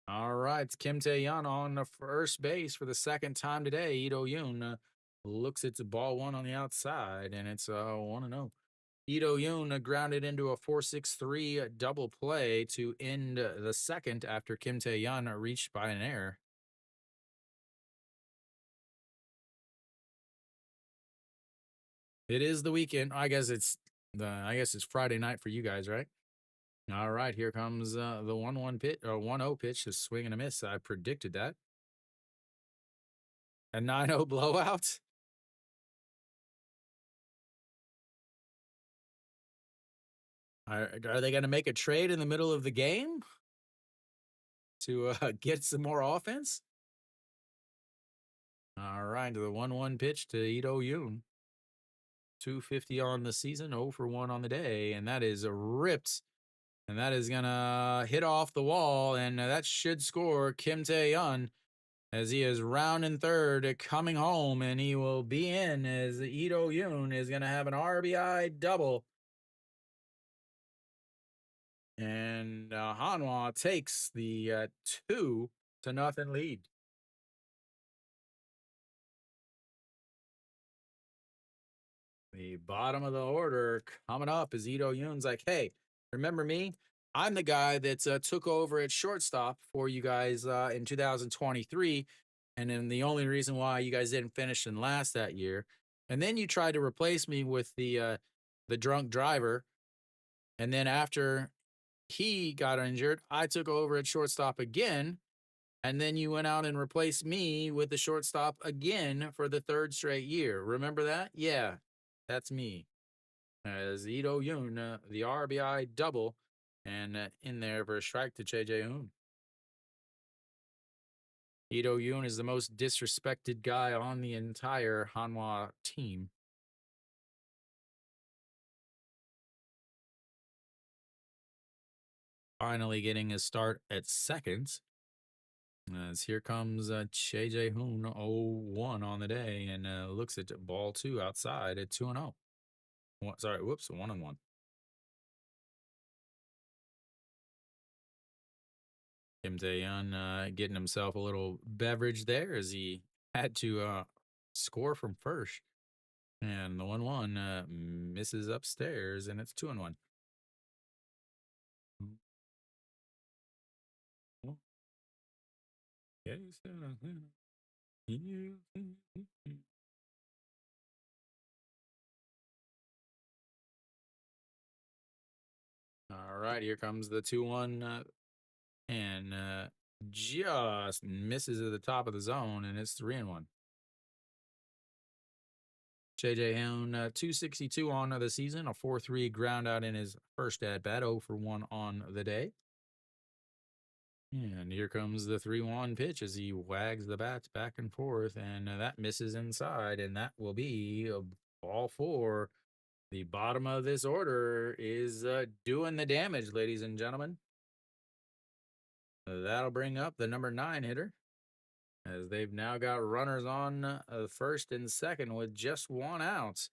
All right, it's Kim Tae-yeon on the first base for the second time today. Lee Do-yoon looks at the ball 1 on the outside, and it's 1-0. Lee Do-yoon grounded into a 4-6-3 double play to end the second after Kim Tae-yeon reached by an error. It is the weekend. I guess it's Friday night for you guys, right? All right, here comes the 1-1 pitch or 1-0 pitch, a swing and a miss. I predicted that. A 9-0 blowout. Are they going to make a trade in the middle of the game to get some more offense? All right, the 1-1 pitch to Lee Do-yoon. 250 on the season, 0 for 1 on the day, and that is ripped. And that is going to hit off the wall, and that should score Kim Tae-yeon as he is rounding third, coming home, and he will be in as Lee Do-yoon is going to have an RBI double. And Hanwha takes the 2-0 lead. The bottom of the order coming up is Lee Do-yoon's like, hey, remember me? I'm the guy that took over at shortstop for you guys in 2023. And then the only reason why you guys didn't finish in last that year. And then you tried to replace me with the drunk driver. And then after he got injured, I took over at shortstop again. And then you went out and replaced me with the shortstop again for the 3rd straight year. Remember that? Yeah, that's me. as Ito Yoon, the RBI double, and in there for a strike to JJ Hoon. Ito Yoon is the most disrespected guy on the entire Hanwha team. Finally getting a start at second. As here comes JJ Hoon, 0-1 on the day, and looks at ball 2 outside at 2-0. Sorry, whoops, 1-1. Kim Tae-yeon getting himself a little beverage there as he had to score from first. And the 1-1 misses upstairs, and it's 2-1. All right, here comes the 2-1, and just misses at the top of the zone, and it's 3-1. JJ Hoon, 262 on the season, a 4-3 ground out in his first at bat, 0 for 1 on the day. And here comes the 3-1 pitch as he wags the bats back and forth, and that misses inside, and that will be a ball 4. The bottom of this order is doing the damage, ladies and gentlemen. That'll bring up the number 9 hitter, as they've now got runners on first and second with just 1 out.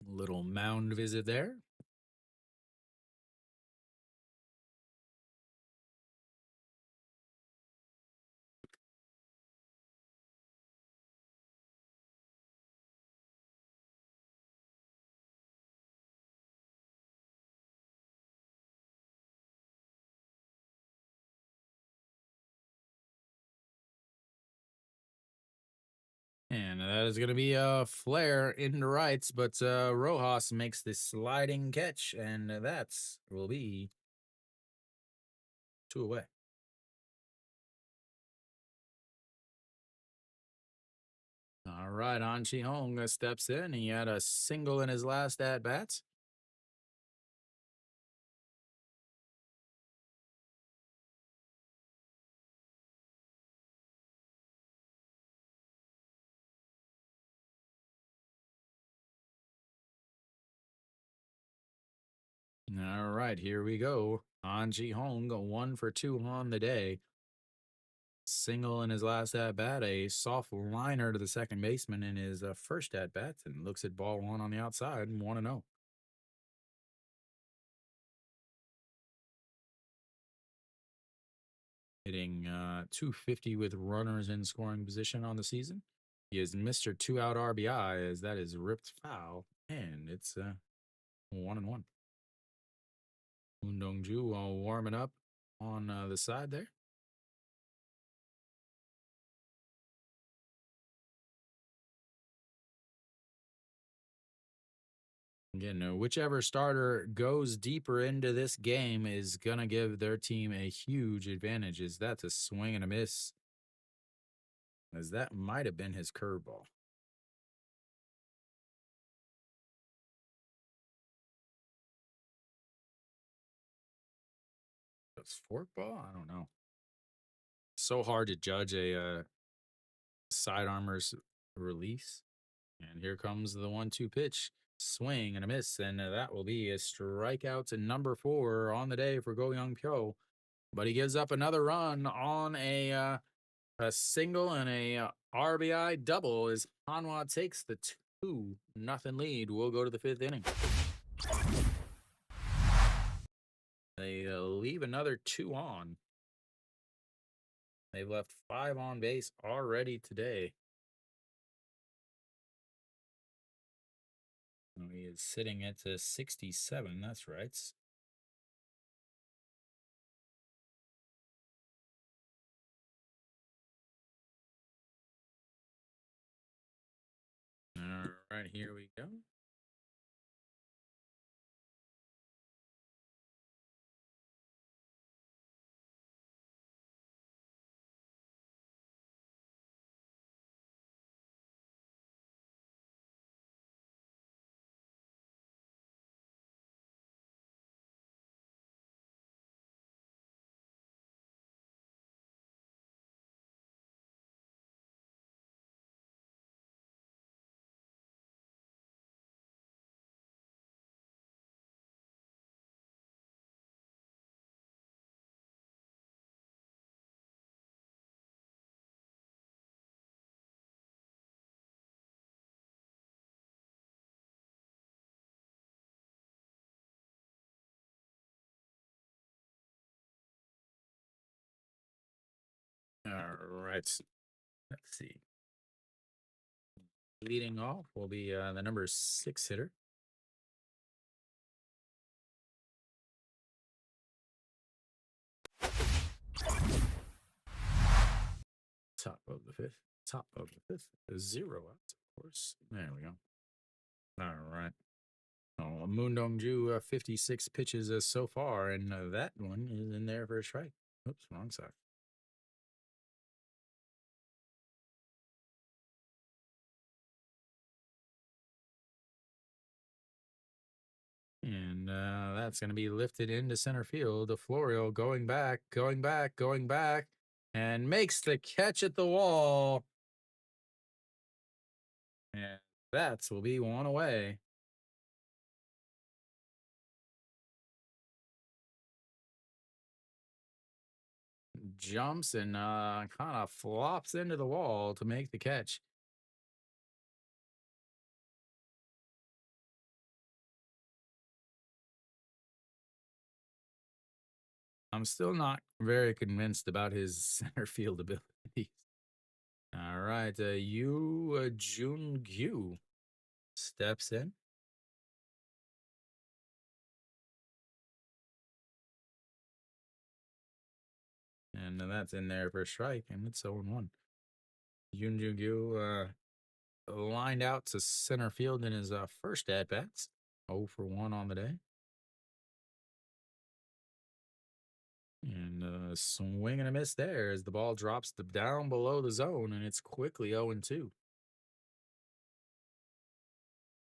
Little mound visit there. And that is going to be a flare into rights, but Rojas makes the sliding catch, and that will be 2 away. All right, An Chi-hong steps in. He had a single in his last at-bats. All right, here we go. An Chi-hong, 1 for 2 on the day. Single in his last at-bat, a soft liner to the second baseman in his first at-bat, and looks at ball 1 on the outside, 1-0. Hitting 250 with runners in scoring position on the season. He is Mr. 2-out RBI, as that is ripped foul, and it's 1-1. Moon Dong-ju warming up on the side there. Again, whichever starter goes deeper into this game is going to give their team a huge advantage. As that's a swing and a miss, as that might have been his curveball. It's forkball? I don't know. So hard to judge a sidearmer's release. And here comes the 1-2 pitch. Swing and a miss, and that will be a strikeout to number 4 on the day for Go Young Pyo. But he gives up another run on a single and a RBI double as Hanwha takes the 2-0 lead. We'll go to the 5th inning. They leave another 2 on. They've left 5 on base already today. He is sitting at 67, that's right. All right, here we go. All right. Let's see. Leading off will be the number 6 hitter. Top of the fifth. Top of the fifth. 0 outs, of course. There we go. All right. Oh, Moondong Ju, 56 pitches so far, and that one is in there for a strike. Oops, wrong side. And that's going to be lifted into center field. Florio going back, and makes the catch at the wall. And that will be one away. Jumps and kind of flops into the wall to make the catch. I'm still not very convinced about his center field abilities. All right, Yu Jun Gyu steps in. And that's in there for a strike, and it's 0-1. Yoon Jun Gyu lined out to center field in his first at bats. 0 for 1 on the day. And swing and a miss there as the ball drops down below the zone, and it's quickly 0-2.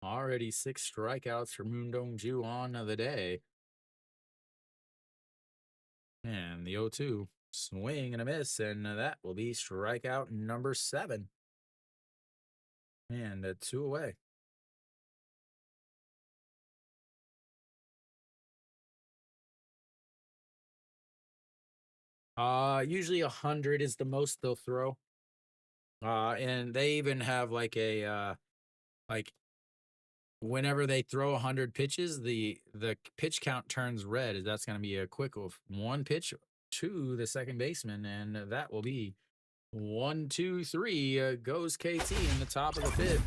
Already 6 strikeouts for Moondong Ju on the day. And the 0-2 swing and a miss, and that will be strikeout number 7. And 2 away. Usually 100 is the most they'll throw. And they even have like a like whenever they throw 100 pitches, the pitch count turns red. That's going to be a quick 1 pitch to the second baseman, and that will be 1, 2, 3. Goes KT in the top of the 5th.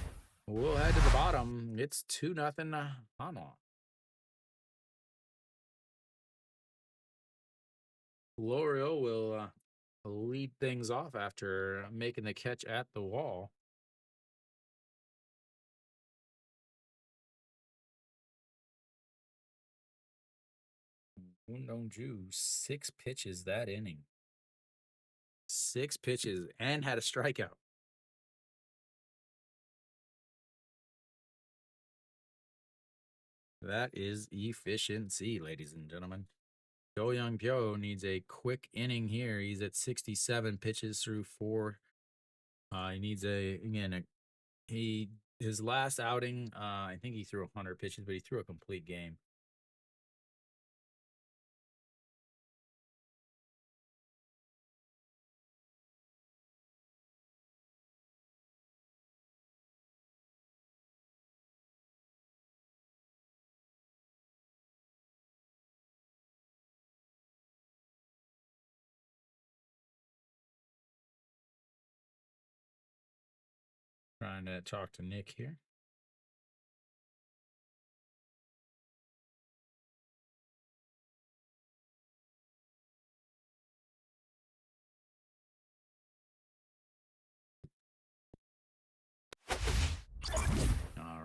We'll head to the bottom. It's 2-0 Hanwha. L'Oreal will lead things off after making the catch at the wall. Moondong Ju, 6 pitches that inning. 6 pitches and had a strikeout. That is efficiency, ladies and gentlemen. Go Young Pyo needs a quick inning here. He's at 67 pitches through 4. He needs his last outing, I think he threw 100 pitches, but he threw a complete game. Trying to talk to Nick here. All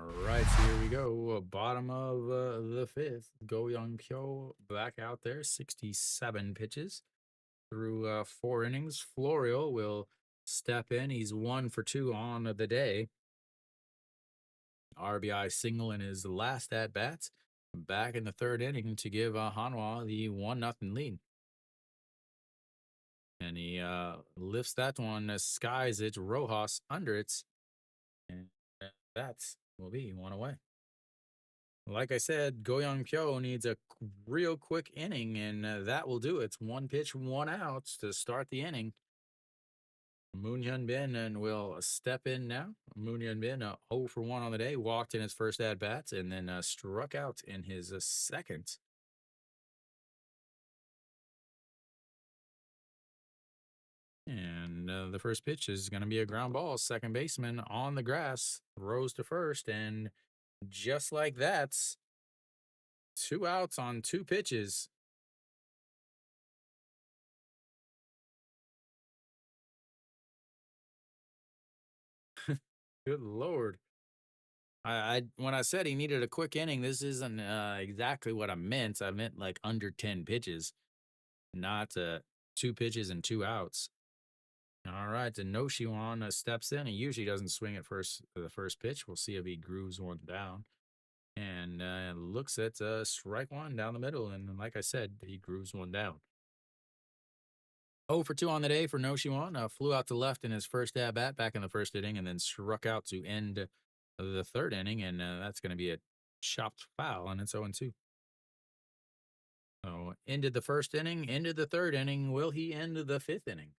right, so here we go. Bottom of the fifth. Go Young Pyo back out there. 67 pitches through 4 innings. Florio will step in. He's 1 for 2 on the day. RBI single in his last at bats. Back in the 3rd inning to give Hanwha the 1-0 lead. And he lifts that one, skies it, Rojas under it. And that will be 1 away. Like I said, Go Young Pyo needs a real quick inning, and that will do it. It's 1 pitch, 1 out to start the inning. Moon Hyun Bin and will step in now. Moon Hyun Bin 0 for 1 on the day, walked in his first at bats, and then struck out in his second. And the first pitch is going to be a ground ball. Second baseman on the grass throws to first, and just like that, 2 outs on 2 pitches. Good Lord. I when I said he needed a quick inning, this isn't exactly what I meant. I meant like under 10 pitches, not 2 pitches and 2 outs. All right, and Noshiwan steps in. He usually doesn't swing at the first pitch. We'll see if he grooves one down. And looks at strike 1 down the middle. And like I said, he grooves one down. 0 for 2 on the day for Noshiwan. Flew out to left in his first at bat back in the 1st inning, and then struck out to end the 3rd inning. And that's going to be a chopped foul, and it's 0-2. So ended the 1st inning, ended the 3rd inning. Will he end the 5th inning?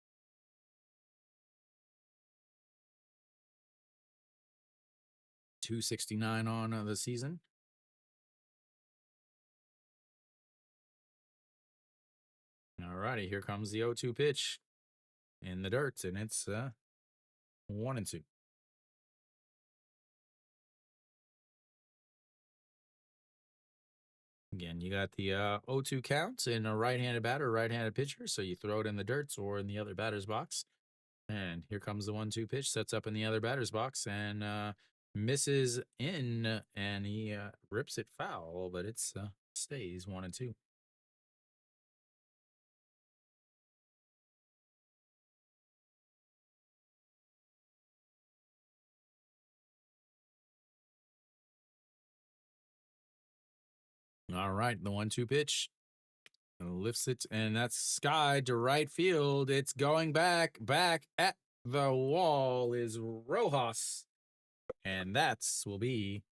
.269 on the season. All righty, here comes the 0-2 pitch in the dirt, and it's 1-2. Again, you got the 0-2 counts in a right-handed batter, right-handed pitcher, so you throw it in the dirt or in the other batter's box. And here comes the 1-2 pitch, sets up in the other batter's box, and misses in, and he rips it foul, but it stays 1-2. All right, the 1-2 pitch. Lifts it, and that's sky to right field. It's going back at the wall is Rojas. And that's will be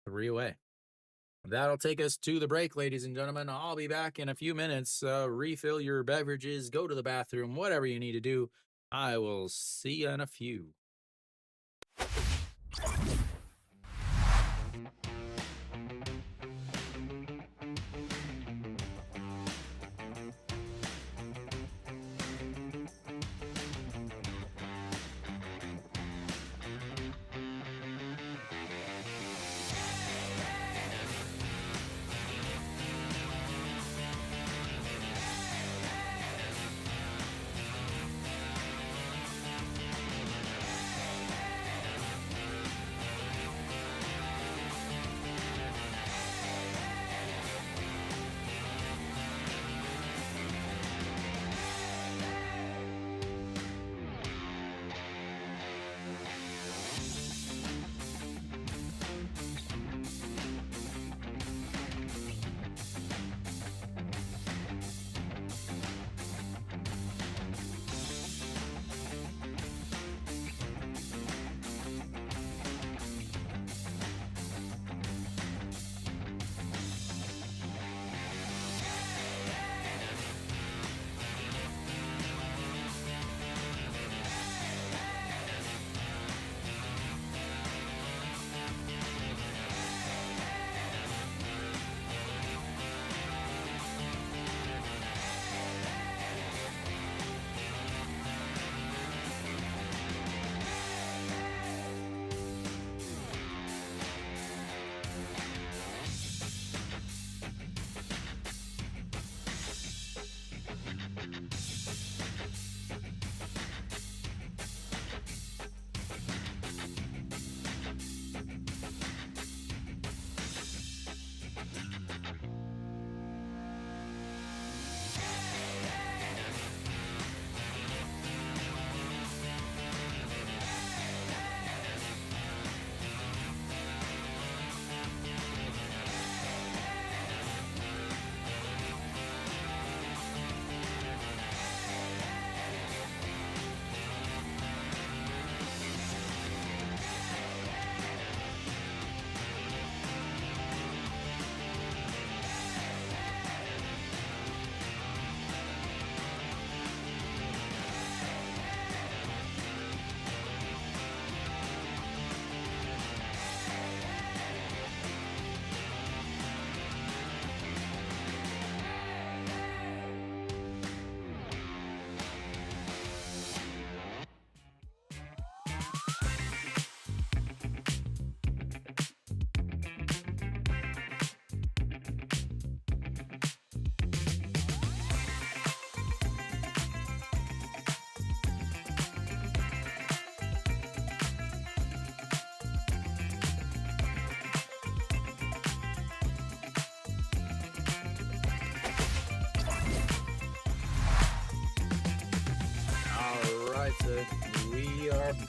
3 away. That'll take us to the break, ladies and gentlemen. I'll be back in a few minutes. Refill your beverages, go to the bathroom, whatever you need to do. I will see you in a few.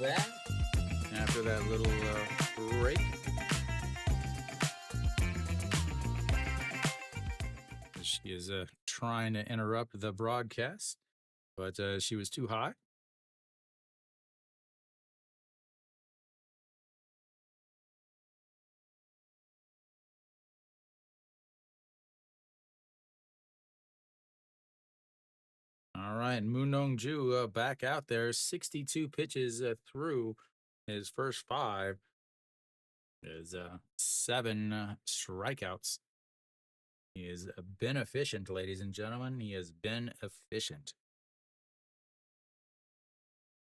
back after that little break. She is trying to interrupt the broadcast, but she was too high. All right, Moondong Ju back out there, 62 pitches through his first five. Is 7 strikeouts. He has been efficient, ladies and gentlemen. He has been efficient.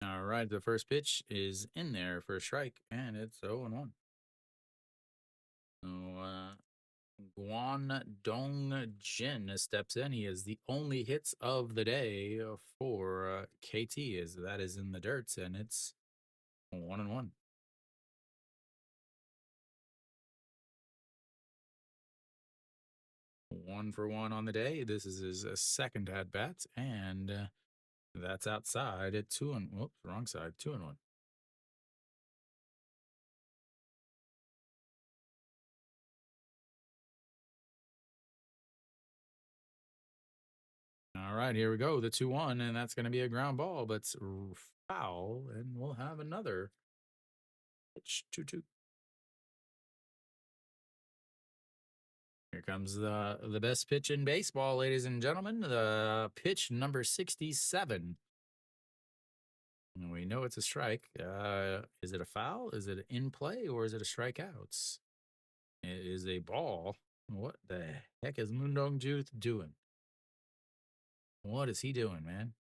All right, the first pitch is in there for a strike, and it's 0-1. So, Guan Dong Jin steps in. He is the only hits of the day for KT, as that is in the dirt, and it's 1-1. 1-for-1 on the day. This is his second at bat, and that's outside at 2-1. Whoops, wrong side. 2-1. All right, here we go. The 2-1, and that's going to be a ground ball, but it's foul, and we'll have another pitch. 2-2. Here comes the best pitch in baseball, ladies and gentlemen. The pitch number 67. And we know it's a strike. Is it a foul? Is it in play, or is it a strikeout? It is a ball. What the heck is Moondong Ju doing? What is he doing, man?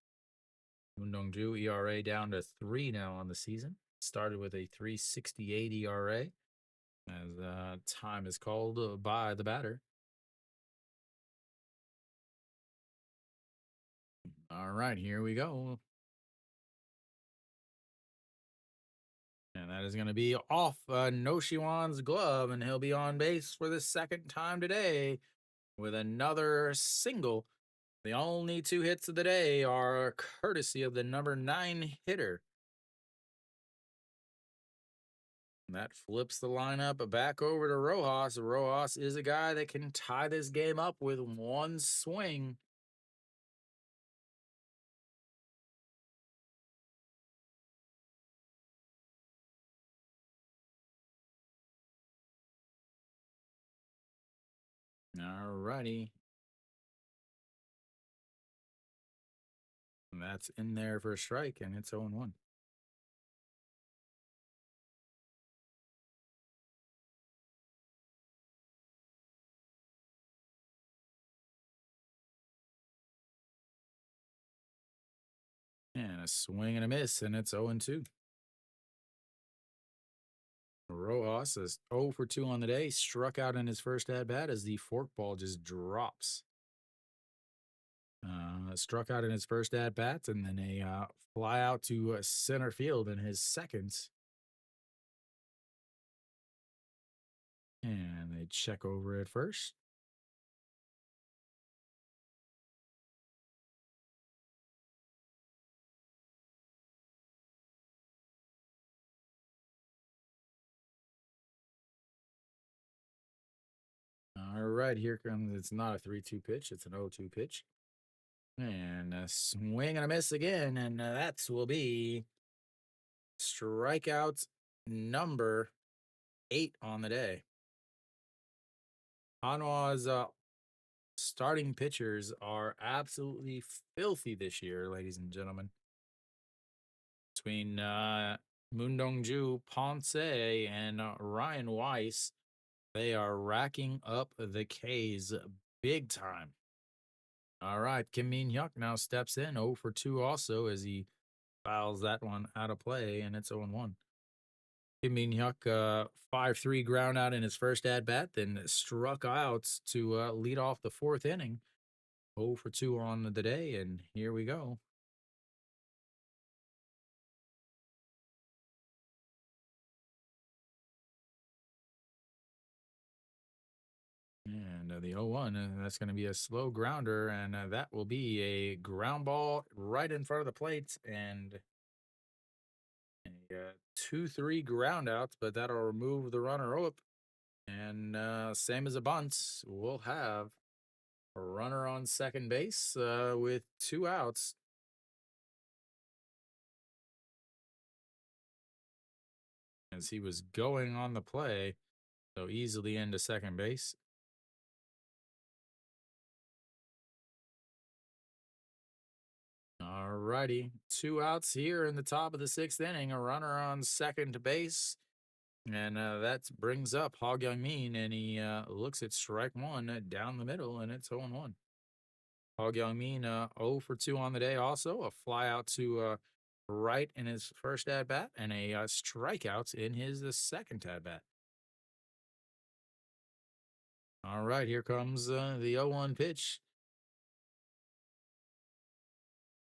Moondong Ju ERA down to 3 now on the season. Started with a 3.68 ERA as time is called by the batter. All right, here we go. And that is going to be off Noshiwan's glove, and he'll be on base for the second time today with another single. The only 2 hits of the day are courtesy of the number 9 hitter. And that flips the lineup back over to Rojas. Rojas is a guy that can tie this game up with one swing. All righty. And that's in there for a strike, and it's 0-1. And a swing and a miss, and it's 0-2. Rojas is 0 for 2 on the day. Struck out in his first at bat as the forkball just drops. Struck out in his first at bat, and then a fly out to center field in his second. And they check over at first. All right, here comes. It's not a 3-2 pitch. It's an 0-2 pitch. And a swing and a miss again. And that will be strikeout number 8 on the day. Hanwha's starting pitchers are absolutely filthy this year, ladies and gentlemen. Between Moondong Ju, Ponce, and Ryan Weiss, they are racking up the K's big time. All right, Kim Min Hyuk now steps in 0 for 2 also as he fouls that one out of play, and it's 0-1. Kim Min Hyuk 5-3 ground out in his first at bat, then struck out to lead off the 4th inning. 0 for 2 on the day, and here we go. And the 0-1, that's going to be a slow grounder, and that will be a ground ball right in front of the plate, and a 2-3 ground outs, but that'll remove the runner up. And same as a bunt, we'll have a runner on second base with 2 outs. As he was going on the play, so easily into second base. All righty, 2 outs here in the top of the 6th inning. A runner on second base. And that brings up Hog Young Min, and he looks at strike one down the middle, and it's 0-1. Hog Young Min 0 for 2 on the day. Also, a fly out to right in his first at bat, and a strikeout in his second at bat. All right, here comes the 0-1 pitch.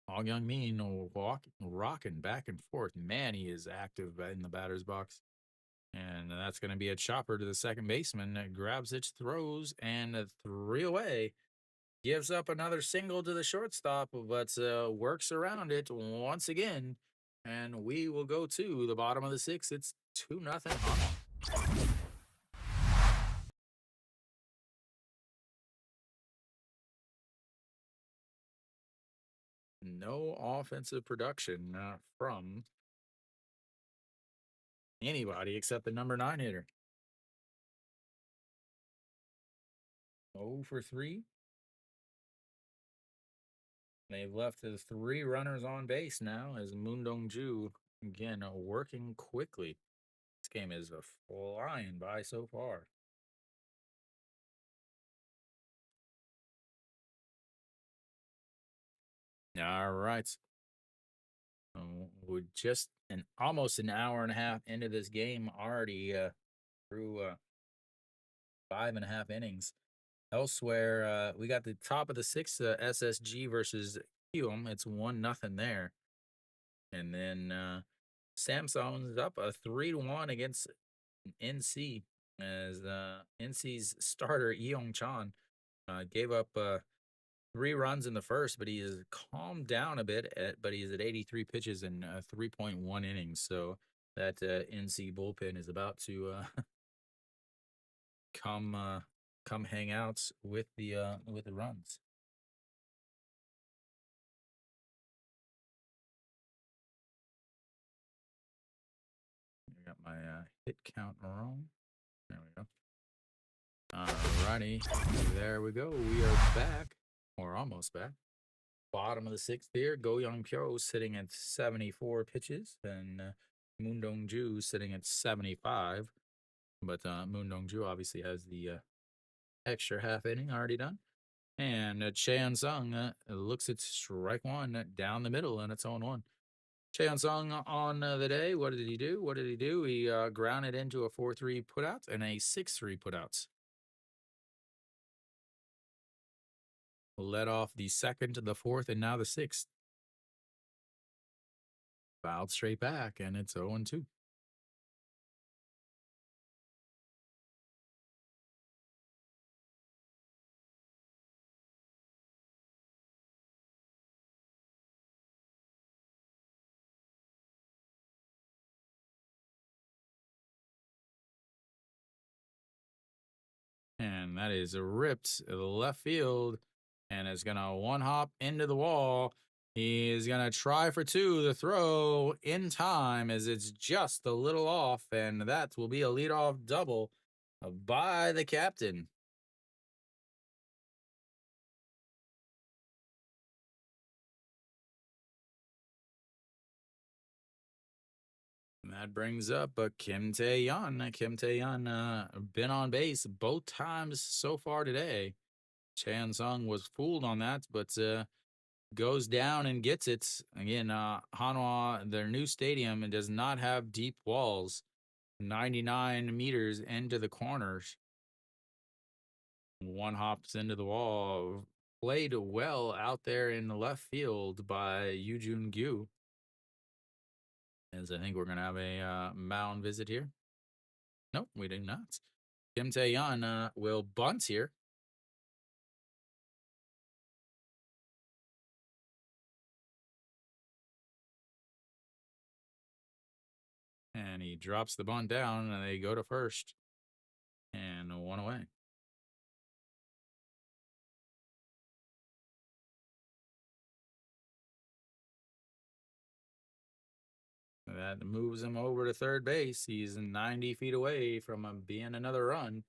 Hog Young Min rocking back and forth. Man, he is active in the batter's box. And that's going to be a chopper to the second baseman. Grabs it, throws, and 3 away. Gives up another single to the shortstop, but works around it once again. And we will go to the bottom of the 6th. It's 2-0 Hanwha. No offensive production from anybody except the number 9 hitter. 0 for 3. They've left 3 runners on base now as Moon Dong-ju, again, working quickly. This game is flying by so far. All right. We're just almost an hour and a half into this game already through 5.5 innings. Elsewhere, we got the top of the 6th, SSG versus QM. It's 1-0 there. And then Samsung's up a 3-1 against NC as NC's starter, Eong Chan, gave up 3 runs in the first, but he has calmed down a bit, but he's at 83 pitches in 3.1 innings. So that NC bullpen is about to come hang out with the runs. I got my hit count wrong. There we go. Alrighty, there we go. We are back, or almost back. Bottom of the 6th here. Go Young Pyo sitting at 74 pitches, and Moon Dong-ju sitting at 75. But Moon Dong-ju obviously has the extra half inning already done. And Cheon Sung looks at strike one down the middle, and it's 0-1. Cheon Sung on the day, what did he do? He grounded into a 4-3 putout and a 6-3 putouts. Led off the 2nd, the 4th, and now the 6th. Fouled straight back, and it's 0-2. And that is ripped left field and is going to one hop into the wall. He is going to try for 2. The throw in time as it's just a little off, and that will be a leadoff double by the captain. And that brings up Kim Tae-yeon. Kim Tae-yeon been on base both times so far today. Chan Sung was fooled on that, but goes down and gets it. Again, Hanwha, their new stadium, does not have deep walls. 99 meters into the corners. One hops into the wall. Played well out there in the left field by Yoo Jun-gyu. As I think we're going to have a mound visit here. Nope, we did not. Kim Tae-yeon will bunt here. And he drops the bunt down, and they go to first. And 1 away. That moves him over to third base. He's 90 feet away from being another run.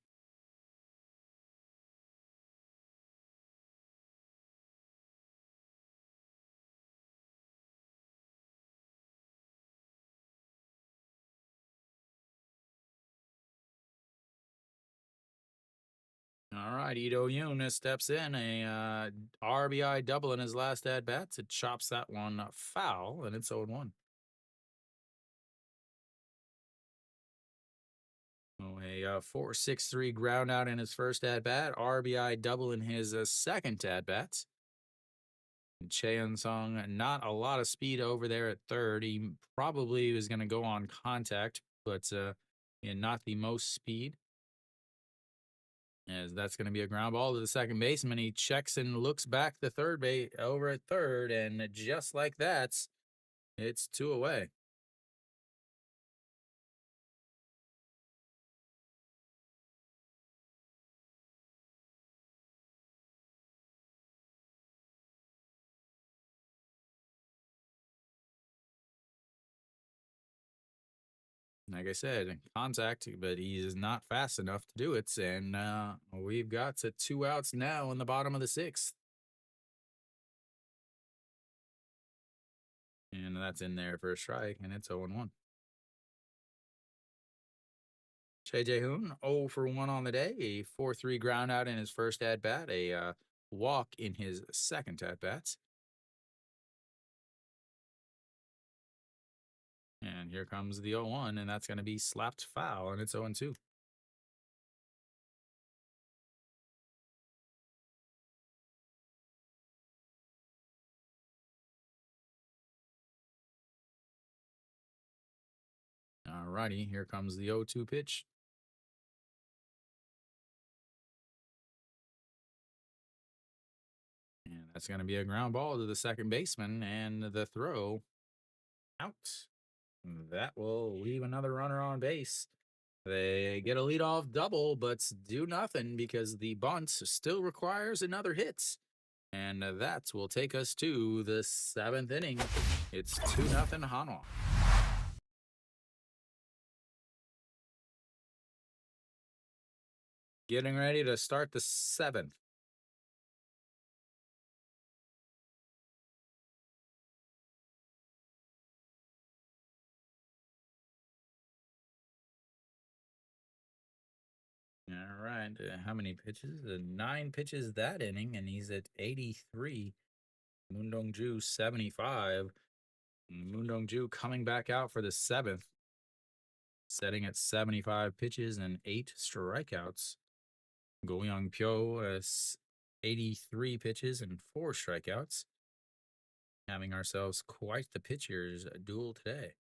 All right, Ito Yun steps in, a RBI double in his last at bats. It chops that one foul, and it's 0-1. Oh, a 4.63 ground out in his first at bat, RBI double in his second at bats. Cheon Sung, not a lot of speed over there at third. He probably was going to go on contact, but not the most speed. As that's going to be a ground ball to the second baseman. He checks and looks back the third base over at third, and just like that, it's 2 away. Like I said, contact, but he is not fast enough to do it. And we've got 2 outs now in the bottom of the 6th. And that's in there for a strike, and it's 0-1. J.J. Hoon, 0 for 1 on the day, a 4-3 ground out in his first at bat, a walk in his second at bats. And here comes the 0-1, and that's going to be slapped foul, and it's 0-2. All righty, here comes the 0-2 pitch. And that's going to be a ground ball to the second baseman, and the throw out. That will leave another runner on base. They get a leadoff double, but do nothing because the bunt still requires another hit. And that will take us to the 7th inning. It's 2-0 Hanwha. Getting ready to start the 7th. All right. How many pitches? 9 pitches that inning, and he's at 83. Moon Dong-ju, 75. Moon Dong-ju coming back out for the 7th, setting at 75 pitches and 8 strikeouts. Go Young Pyo has 83 pitches and 4 strikeouts. Having ourselves quite the pitchers duel today.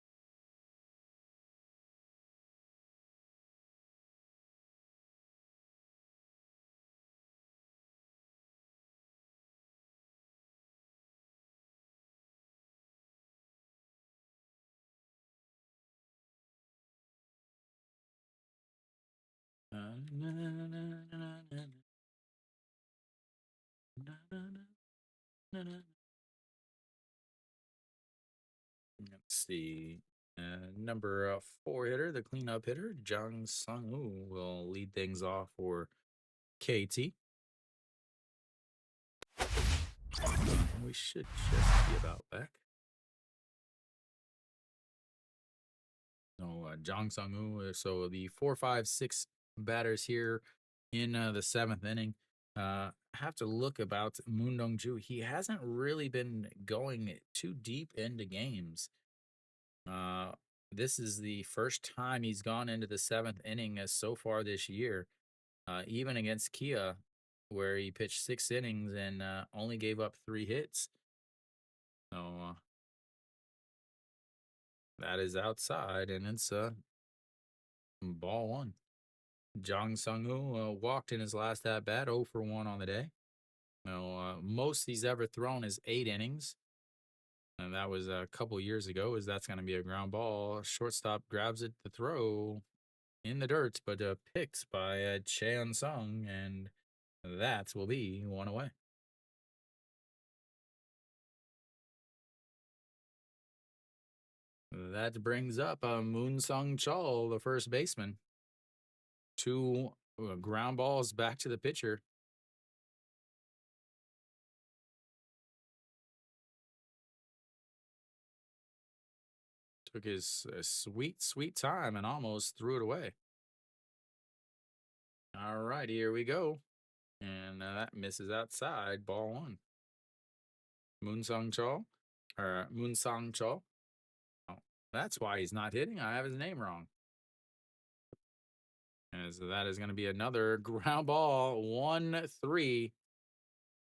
Let's see. Number 4 hitter, the cleanup hitter, Jang Sung-woo, will lead things off for KT. We should just be about back. So Jang Sung-woo. So the 4, 5, 6 batters here in the 7th inning. Have to look about Moon Dong-ju. He hasn't really been going too deep into games. This is the first time he's gone into the 7th inning so far this year. Even against Kia, where he pitched 6 innings and only gave up 3 hits. So that is outside, and it's ball 1. Jang Sung-woo walked in his last at bat, 0 for 1 on the day. Most he's ever thrown is 8 innings. And that was a couple years ago. Is that's going to be a ground ball? Shortstop grabs it to throw in the dirt, but picked by Chan Sung, and that will be one away. That brings up Moon Sung Chul, the first baseman. Two ground balls back to the pitcher. Took his sweet, sweet time and almost threw it away. All right, here we go. And that misses outside, ball one. Moon Sung Chul, or Moon Sung Chul. Oh, that's why he's not hitting. I have his name wrong. As that is going to be another ground ball, 1-3.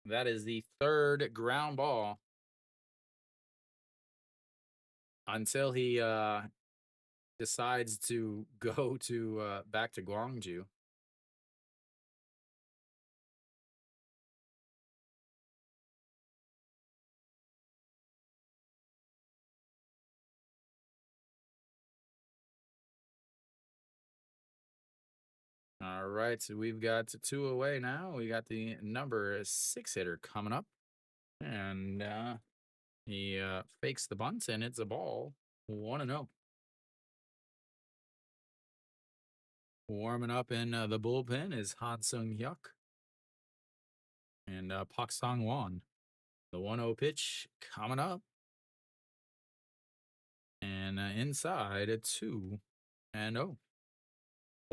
That is the third ground ball until he decides to go to back to Gwangju. All right, so we've got two away now. We got the number 6 hitter coming up, and he fakes the bunt, and it's a ball. 1-0. Warming up in the bullpen is Han Sung Hyuk and Pak Sang Won. The 1-0 pitch coming up. And inside a 2-0.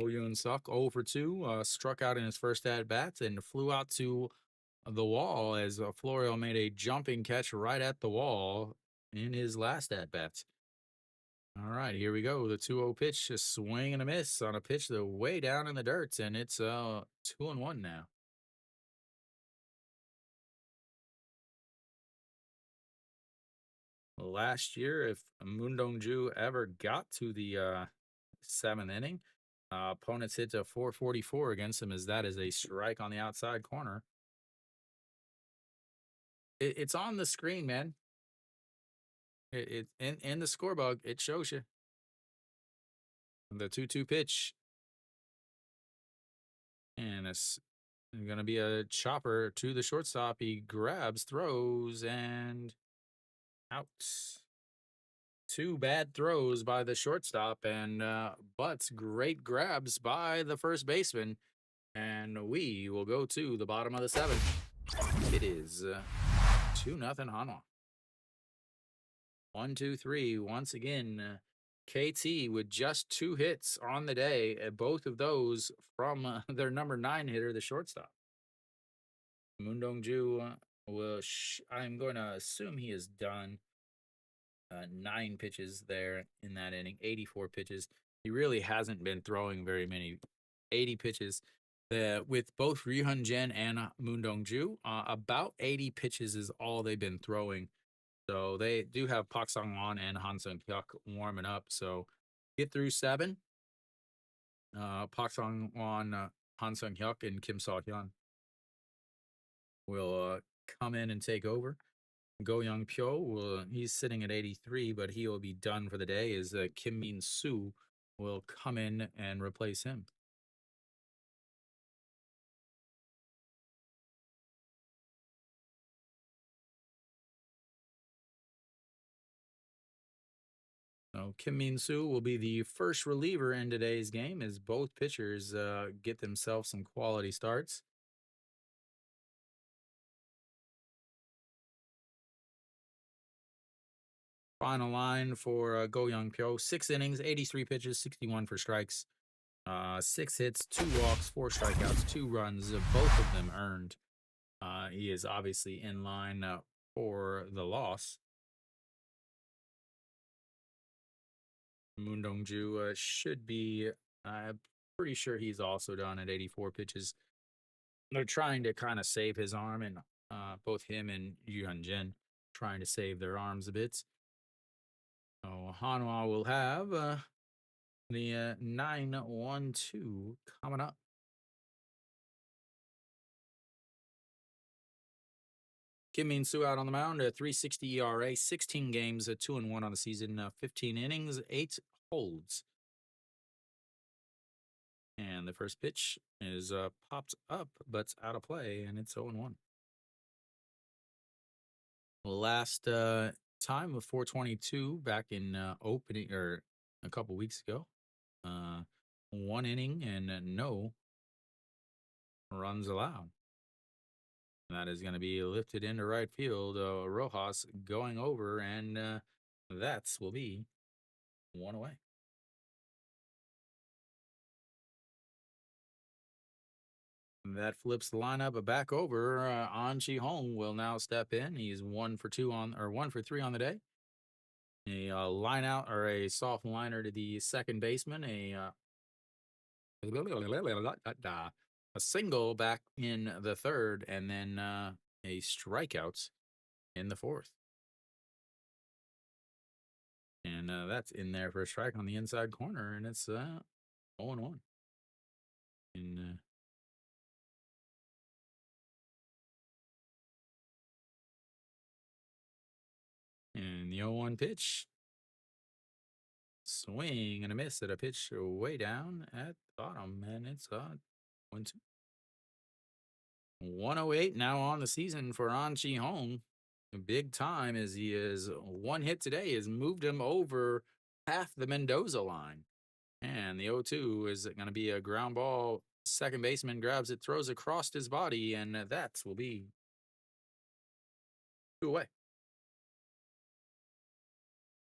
Oh Yoon Suk 0 for 2, struck out in his first at bat and flew out to the wall as Florio made a jumping catch right at the wall in his last at bat. All right, here we go. The 2-0 pitch, a swing and a miss on a pitch that way down in the dirt, and it's 2-1 now. Last year, if Moon Dong-ju ever got to the 7th inning, opponents hit a 444 against him, as that is a strike on the outside corner. It's on the screen, man. It in the scorebug, it shows you the 2-2 pitch, and it's gonna be a chopper to the shortstop. He grabs, throws, and out. Two bad throws by the shortstop, and but great grabs by the first baseman. And we will go to the bottom of the 7th. It is 2-0 Hanwha. 1, 2, 3. Once again, KT with just 2 hits on the day, both of those from their number 9 hitter, the shortstop. Moon Dong-ju will. I'm going to assume he is done. 9 pitches there in that inning, 84 pitches. He really hasn't been throwing very many. 80 pitches. With both Ryu Jin and Moon Dong-ju, about 80 pitches is all they've been throwing. So they do have Pak Sang-won and Han Sung-hyuk warming up. So get through 7. Pak Sang-won, Han Sung-hyuk, and Kim So-hyun will come in and take over. Go Young Pyo, he's sitting at 83, but he will be done for the day, as Kim Min-soo will come in and replace him. So Kim Min-soo will be the first reliever in today's game, as both pitchers get themselves some quality starts. Final line for Go Young Pyo: 6 innings, 83 pitches, 61 for strikes, 6 hits, 2 walks, 4 strikeouts, 2 runs, both of them earned. He is obviously in line for the loss. Moon Dong-ju should be, I'm pretty sure he's also done at 84 pitches. They're trying to kind of save his arm, and both him and Ryu Jin trying to save their arms a bit. So Hanwha will have the 9-1-2 coming up. Kim Min Soo out on the mound, a 3.60 ERA, 16 games, a 2-1 on the season, 15 innings, 8 holds. And the first pitch is popped up, but's out of play, and it's 0-1. Last time of 422 back in opening or a couple weeks ago. 1 inning and no runs allowed. That is going to be lifted into right field. Rojas going over, and that will be 1 away. That flips the lineup back over. An Chi-hong will now step in. He's 1 for 2 on, or 1 for 3 on the day. A line out or a soft liner to the second baseman. A single back in the third, and then a strikeout in the fourth. And that's in there for a strike on the inside corner, and it's 0-1. And the 0-1 pitch. Swing and a miss at a pitch way down at the bottom, and it's 1-2. 108 now on the season for An Chi-hong. Big time as he is 1 hit today has moved him over half the Mendoza line. And the 0-2 is going to be a ground ball. Second baseman grabs it, throws across his body, and that will be 2 away.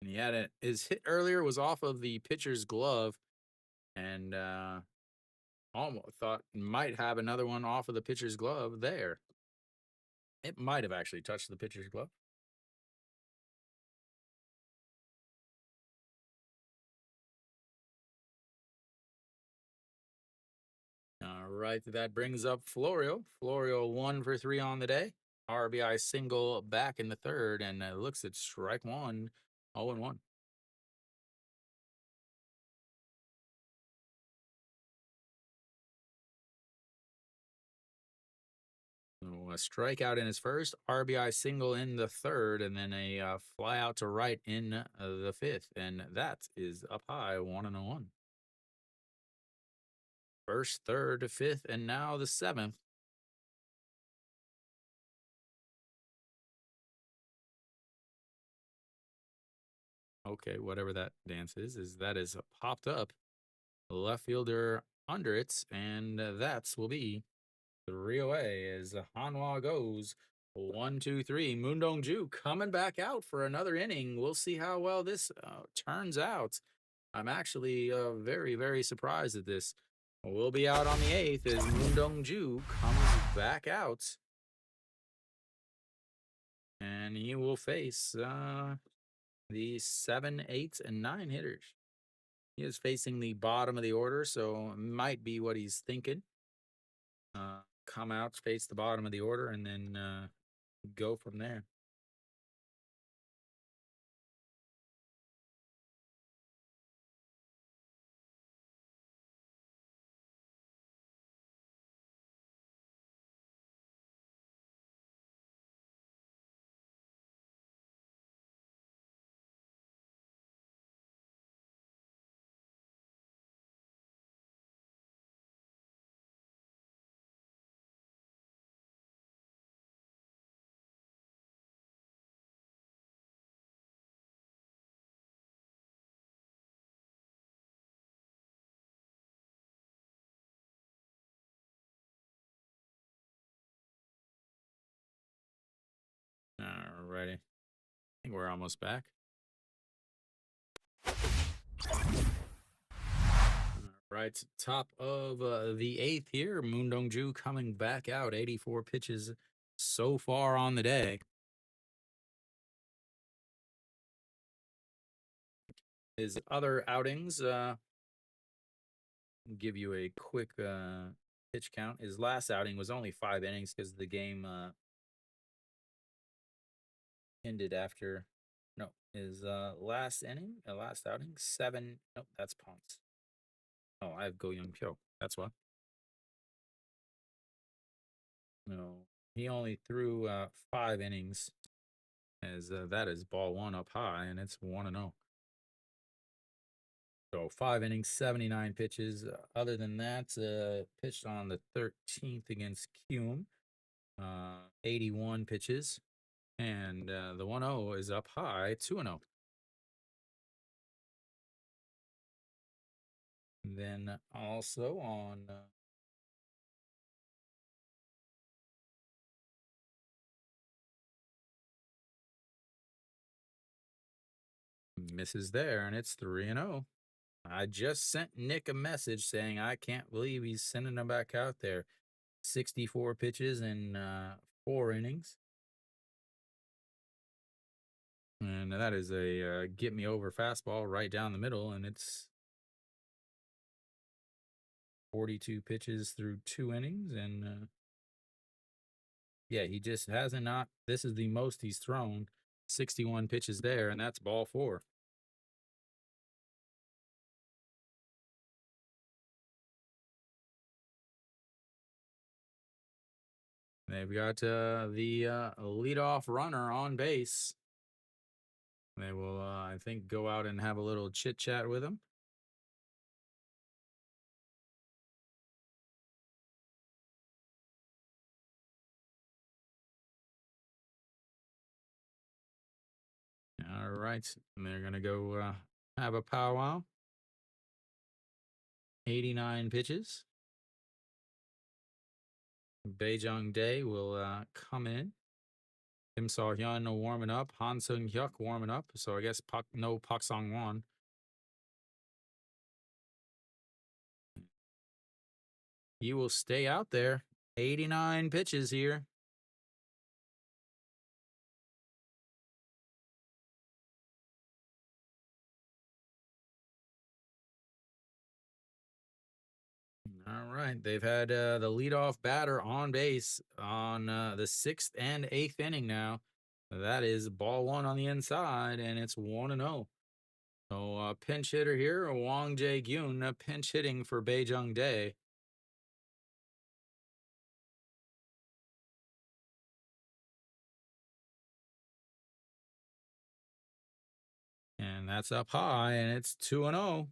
And he had his hit earlier was off of the pitcher's glove, and almost thought might have another one off of the pitcher's glove there. It might have actually touched the pitcher's glove. All right, that brings up Florio. Florio 1 for 3 on the day. RBI single back in the third, and looks at strike one, 0-1. So a strikeout in his first, RBI single in the third, and then a fly out to right in the fifth, and that is up high, 1-1. First, third, fifth, and now the seventh. Okay, whatever that dance is that is popped up. Left fielder under it, and that will be 3 away as Hanwha goes 1-2-3. Moon Dong-ju coming back out for another inning. We'll see how well this turns out. I'm actually very, very surprised at this. We'll be out on the 8th as Moon Dong-ju comes back out. And he will face the 7, 8, and 9 hitters. He is facing the bottom of the order, so might be what he's thinking. Come out, face the bottom of the order, and then go from there. Alrighty. I think we're almost back. Right, top of the 8th here. Moon Dong-ju coming back out. 84 pitches so far on the day. His other outings, give you a quick pitch count. His last outing was only 5 innings because the game ended after. No, his last outing, 7. Nope, that's Ponce. Oh, I have Go Young Pyo. That's why. No, he only threw 5 innings, as that is ball 1 up high, and it's 1-0. So 5 innings, 79 pitches. Other than that, pitched on the 13th against Cume, 81 pitches. And the 1-0 is up high, 2-0. Then also on misses there, and it's 3-0. I just sent Nick a message saying I can't believe he's sending him back out there. 64 pitches in 4 innings. And that is a get me over fastball right down the middle, and it's 42 pitches through 2 innings. And yeah, he just hasn't not. This is the most he's thrown. 61 pitches there, and that's ball 4. They've got the leadoff runner on base. They will, I think, go out and have a little chit chat with him. All right, and they're gonna go have a powwow. 89 pitches. Baejung Dae will come in. Kim Saw Hyun warming up. Han Sung Hyuk warming up. So I guess no Pak Song Won. He will stay out there. 89 pitches here. All right. They've had the leadoff batter on base on the 6th and 8th inning now. That is ball 1 on the inside, and it's 1-0. So pinch hitter here, Wang Jae-gyun, pinch hitting for Baejung Dae. And that's up high, and it's 2-0.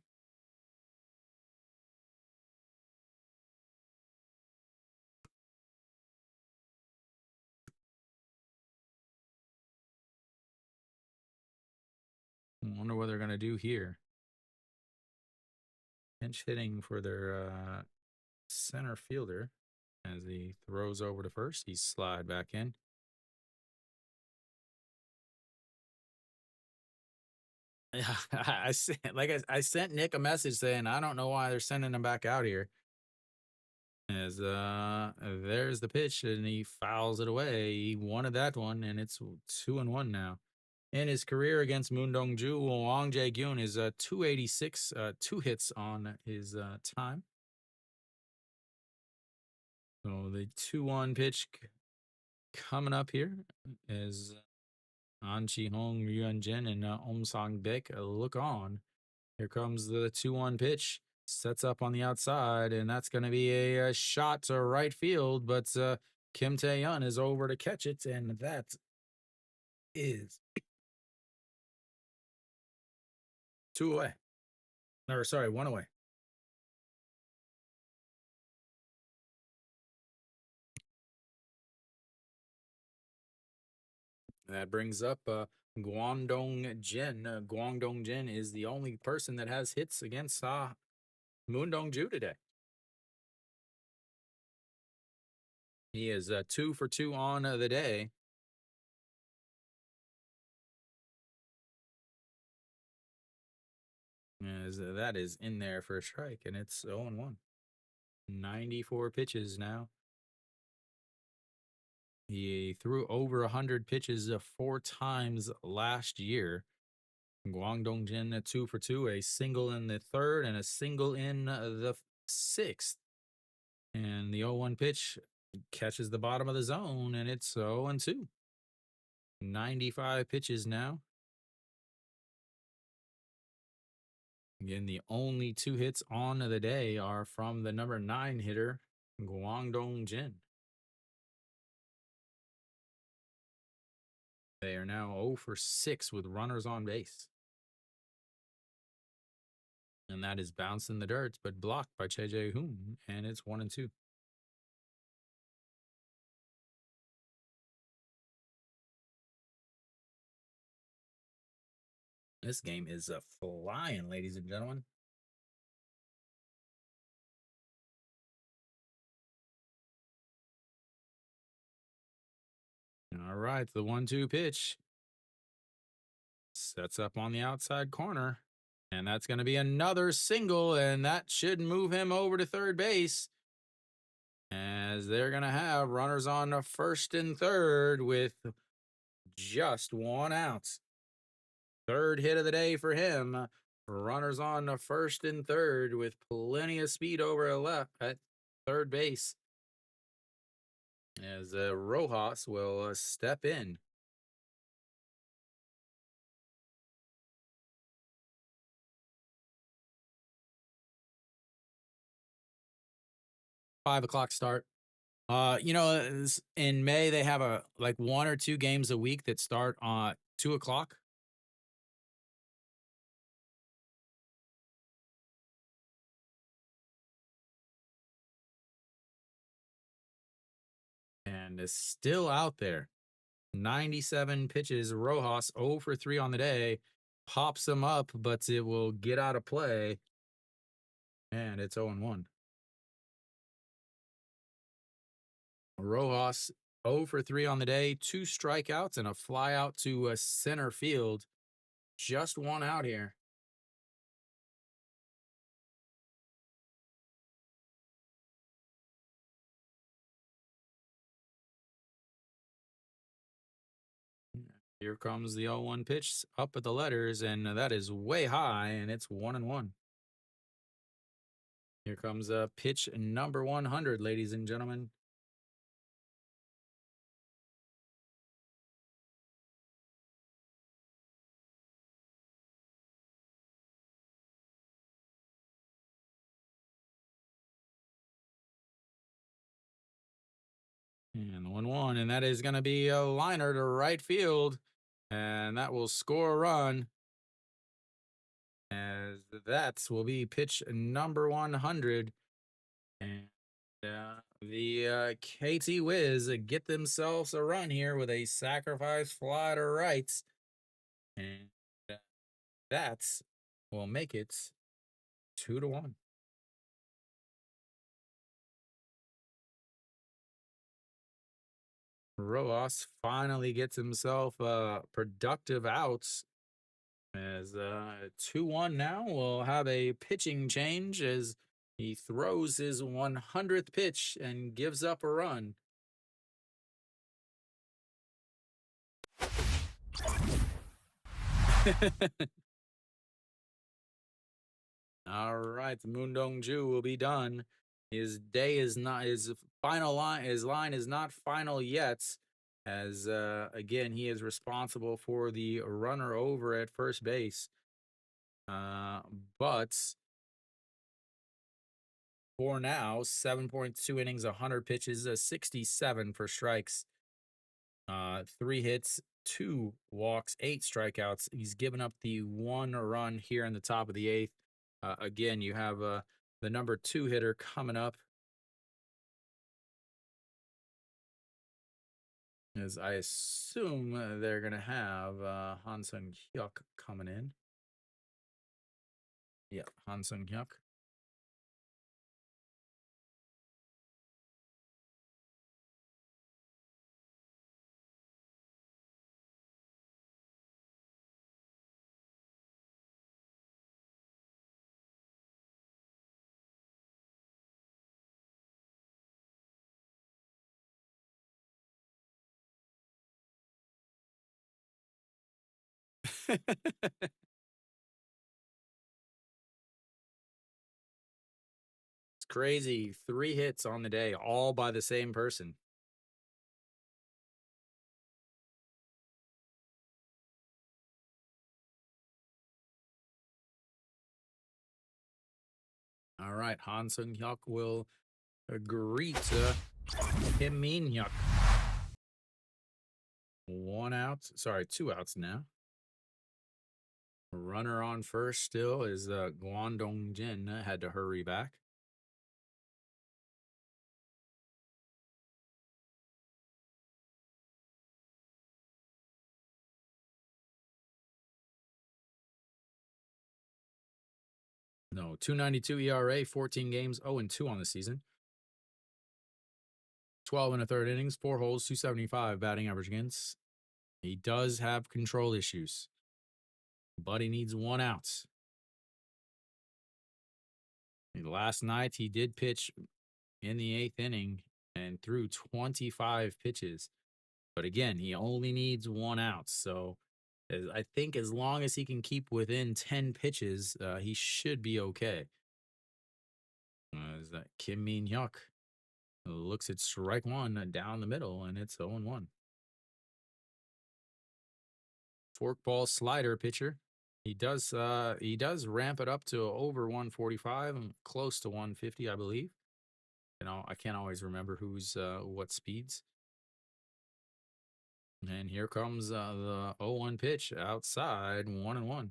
Wonder what they're going to do here. Pinch hitting for their center fielder as he throws over to first. He slide back in. Yeah, I sent Nick a message saying I don't know why they're sending him back out here. As there's the pitch, and he fouls it away. He wanted that one, and it's 2-1 now. In his career against Moon Dong-ju, Wang Jae-gyun is 286, 2 hits on his time. So the 2-1 pitch coming up here is An Chi-hong, Ryun Jin, and Om Sang-baek look on. Here comes the 2-1 pitch. Sets up on the outside, and that's going to be a shot to right field, but Kim Tae-yeon is over to catch it, and that is 2 away. Or, sorry, 1 away. That brings up Guangdong Jin. Guangdong Jin is the only person that has hits against Moon Dong-ju today. He is 2 for 2 on the day. As that is in there for a strike, and it's 0-1. 94 pitches now. He threw over 100 pitches 4 times last year. Guangdong Jin 2 for 2, a single in the 3rd and a single in the 6th. And the 0-1 pitch catches the bottom of the zone, and it's 0-2. 95 pitches now. Again, the only 2 hits on the day are from the number 9 hitter, Guangdong Jin. They are now 0 for 6 with runners on base. And that is bounced in the dirt, but blocked by Che Hoon, and it's 1-2. This game is flying, ladies and gentlemen. All right, the 1-2 pitch sets up on the outside corner, and that's going to be another single, and that should move him over to third base, as they're going to have runners on first and third with just 1 out. Third hit of the day for him. Runners on first and third with plenty of speed over left at third base, as Rojas will step in. Five o'clock start. In May they have a like 1 or 2 games a week that start on 2 o'clock. And is still out there. 97 pitches. Rojas 0 for 3 on the day. Pops him up, but it will get out of play. And it's 0-1. Rojas 0 for 3 on the day. 2 strikeouts and a fly out to center field. Just 1 out here. Here comes the 0-1 pitch up at the letters, and that is way high, and it's 1-1. Here comes pitch number 100, ladies and gentlemen. And the 1-1, and that is going to be a liner to right field, and that will score a run. As that will be pitch number 100. And the KT Wiz get themselves a run here with a sacrifice fly to right. And that will make it 2-1. Rojas finally gets himself productive outs. As 2-1 now, we'll have a pitching change as he throws his 100th pitch and gives up a run. All right, Moondong Ju will be done. His day is not his final line. His line is not final yet, as again he is responsible for the runner over at first base. But for now, 7.2 innings, 100 pitches, 67 for strikes, 3 hits, 2 walks, 8 strikeouts. He's given up the 1 run here in the top of the 8th. Again, you have the number 2 hitter coming up, as I assume they're going to have Han Sung Hyuk coming in. Yeah, Han Sung Hyuk. It's crazy. 3 hits on the day, all by the same person. All right, Han Sung Hyuk will greet Kim Min Hyuk. 1 out. Sorry, 2 outs now. Runner on first still is Guangdong Jin. Had to hurry back. No, 2.92 ERA, 14 games, 0-2 on the season. 12 and a third innings, 4 holes, 275 batting average against. He does have control issues, but he needs 1 out. Last night, he did pitch in the 8th inning and threw 25 pitches. But again, he only needs 1 out. So I think as long as he can keep within 10 pitches, he should be okay. Is that Kim Min Hyuk looks at strike 1 down the middle, and it's 0-1. Forkball slider pitcher. He does ramp it up to over 145 and close to 150, I believe. You know, I can't always remember who's what speeds. And here comes the 0-1 pitch outside, 1-1.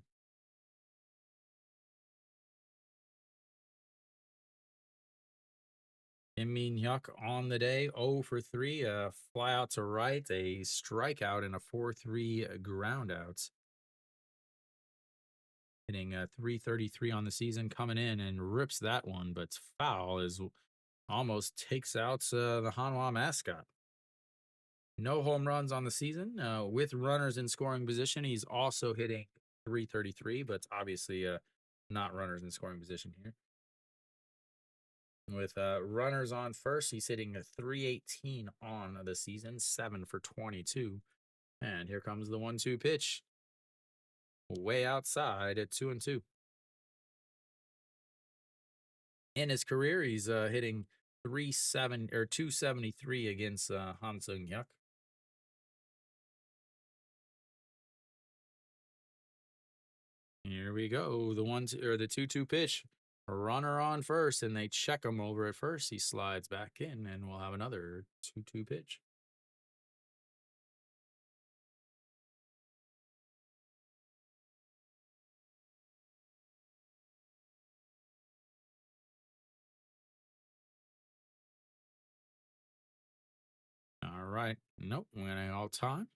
Kim Min Hyuk on the day, 0 for 3, a fly out to right, a strikeout, and a 4-3 ground outs. Hitting 333 on the season, coming in and rips that one, but it's foul as almost takes out the Hanwha mascot. No home runs on the season. With runners in scoring position, he's also hitting 333, but it's obviously not runners in scoring position here. With runners on first, he's hitting a 318 on the season, 7 for 22. And here comes the 1-2 pitch. Way outside at 2-2. In his career, he's hitting 273 against Han Sung Hyuk. Here we go. The 2-2 pitch. A runner on first, and they check him over at first. He slides back in, and we'll have another 2-2 pitch. All right. Nope. Winning all time.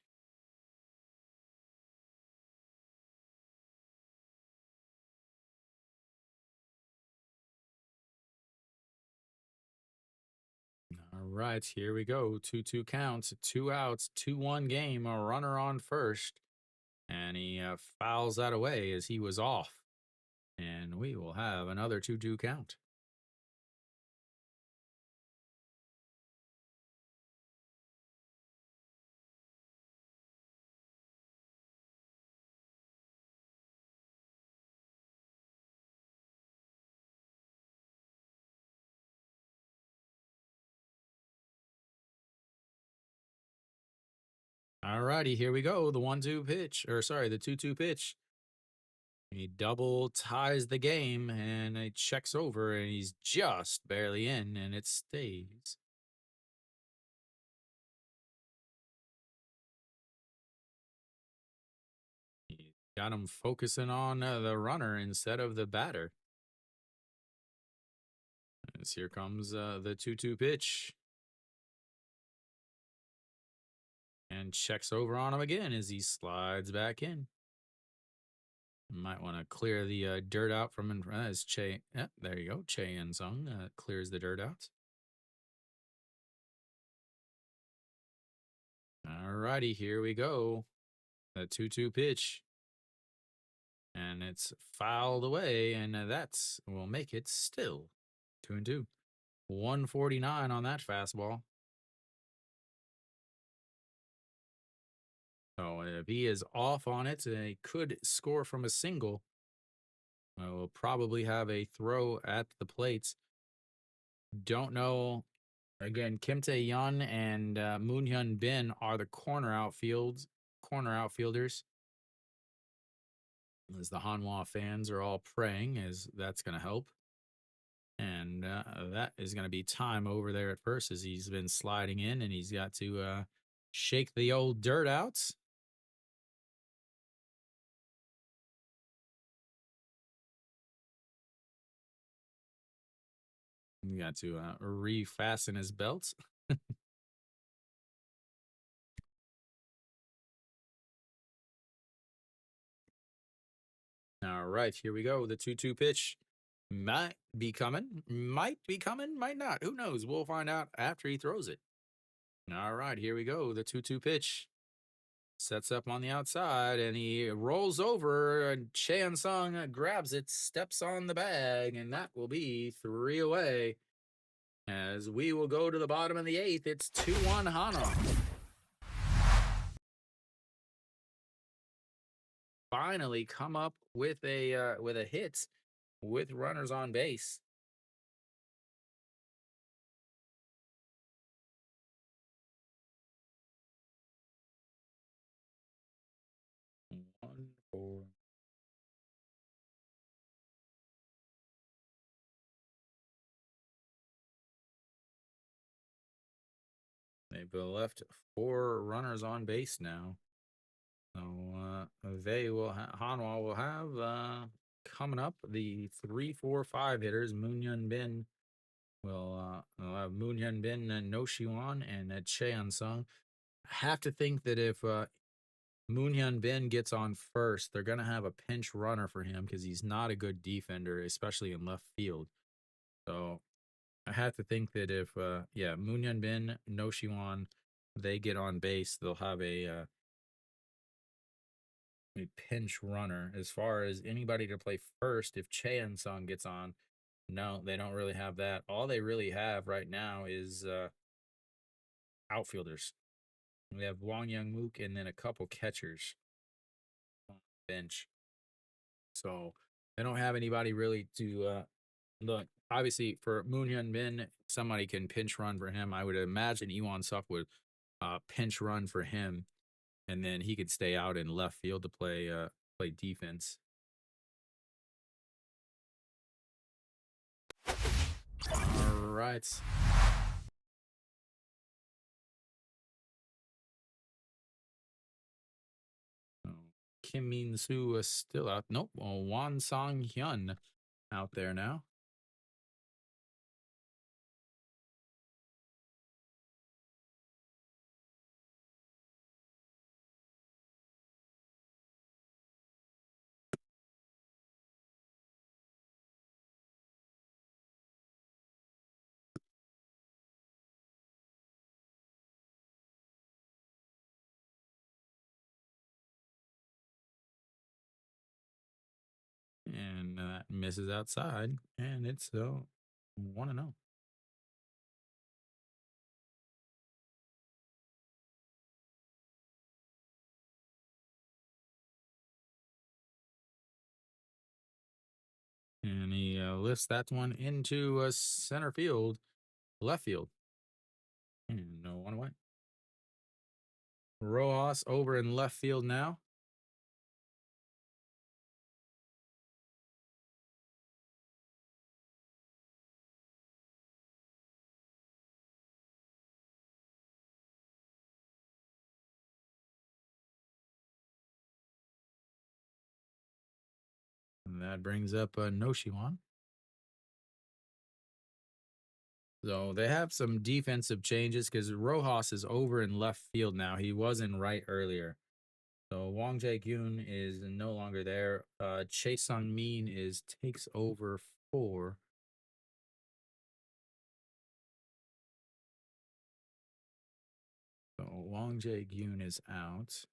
All right, here we go. 2-2 counts, 2 outs, 2-1 game, a runner on first. And he fouls that away as he was off. And we will have another 2-2 count. All righty, here we go. The 1-2 pitch, or sorry, the 2-2 pitch. He double ties the game and it checks over, and he's just barely in, and it stays. He got him focusing on the runner instead of the batter. As here comes the 2-2 pitch. And checks over on him again as he slides back in. Might want to clear the dirt out from in front. As Che, yeah, there you go. Che En-sung clears the dirt out. All righty, here we go. The 2-2 pitch. And it's fouled away, and that's will make it still 2-2. 149 on that fastball. So if he is off on it, he could score from a single. We'll probably have a throw at the plates. Don't know. Again, Kim Tae-yeon and Moon Hyun Bin are the corner outfielders. As the Hanwha fans are all praying, as that's going to help. And that is going to be time over there at first, as he's been sliding in, and he's got to Shake the old dirt out. You got to refasten his belt. All right, here we go. The 2-2 pitch might be coming, might not. Who knows? We'll find out after he throws it. All right, here we go. The 2-2 pitch sets up on the outside and he rolls over. And Chan Sung grabs it, steps on the bag, and that will be 3 away. As we will go to the bottom of the 8th, it's 2-1 Hanwha. Finally come up with a hit with runners on base. One, four. They've left 4 runners on base now. So Hanwha will have coming up the 3-4-5 hitters. Moon Hyun Bin will have Moon Hyun Bin and No Shiwan and Cheon Sung. I have to think that if Moon Hyun Bin gets on first, they're gonna have a pinch runner for him because he's not a good defender, especially in left field. So I have to think that if Moon Hyun Bin, No Shiwan, they get on base, they'll have a pinch runner. As far as anybody to play first, if Cheon Sung gets on, no, they don't really have that. All they really have right now is outfielders. We have Wong Young Mook and then a couple catchers on the bench. So they don't have anybody really to look. Obviously, for Moon Hyun Bin, somebody can pinch run for him. I would imagine Iwan Suk would pinch run for him, and then he could stay out in left field to play defense. All right. Kim Min Soo is still out. Nope. Won Song Hyun out there now. And that misses outside. And it's 1-0. And he lifts that one into center field, left field. And no one away. Rojas over in left field now. And that brings up Noshiwan. So they have some defensive changes because Rojas is over in left field now. He was in right earlier. So Wong Jae-gyun is no longer there. Chae Sung-min takes over for. So Wong Jae-gyun is out.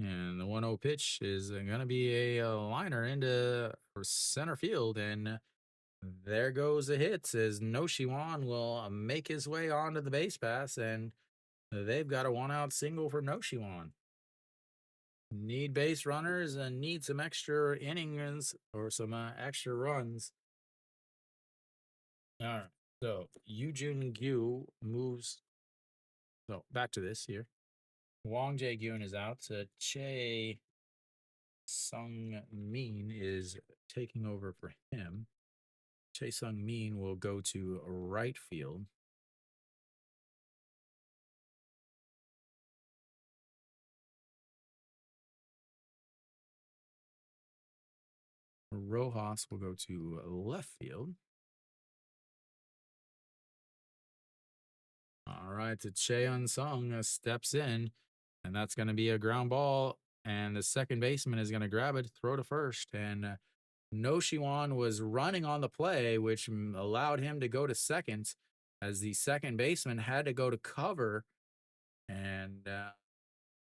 And the 1-0 pitch is going to be a liner into center field. And there goes a hit as No Shiwan will make his way onto the base pass. And they've got a 1-out single for No Shiwan. Need base runners and need some extra innings or some extra runs. All right. So Yoojun Gyu moves. So back to this here. Wong Jae-gyun is out. Chae Sung-min is taking over for him. Jae-Sung Min will go to right field. Rojas will go to left field. All right, to Cheon Sung steps in, and that's going to be a ground ball. And the second baseman is going to grab it, throw to first. And No Shiwan was running on the play, which allowed him to go to second, as the second baseman had to go to cover. And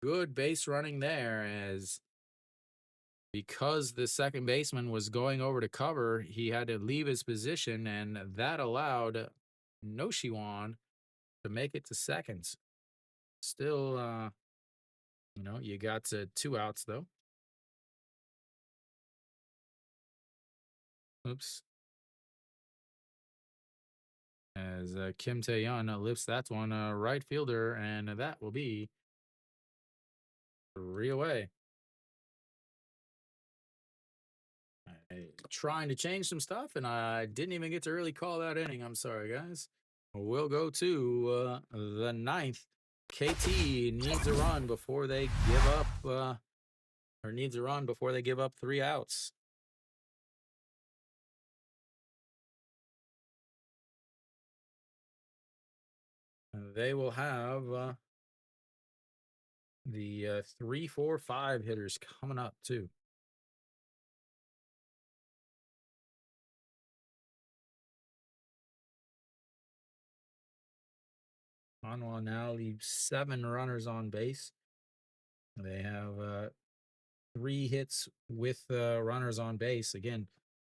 good base running there, as because the second baseman was going over to cover, he had to leave his position, and that allowed No Shiwan to make it to second. Still, you got 2 outs though. Oops. As Kim Tae-yeon lifts that one, right fielder, and that will be 3 away. Trying to change some stuff, and I didn't even get to really call that inning. I'm sorry, guys. We'll go to the 9th. KT needs a run before they give up, or needs a run before they give up 3 outs. They will have the 3, 4, 5 hitters coming up too. Hanwha now leaves 7 runners on base. They have 3 hits with runners on base. Again,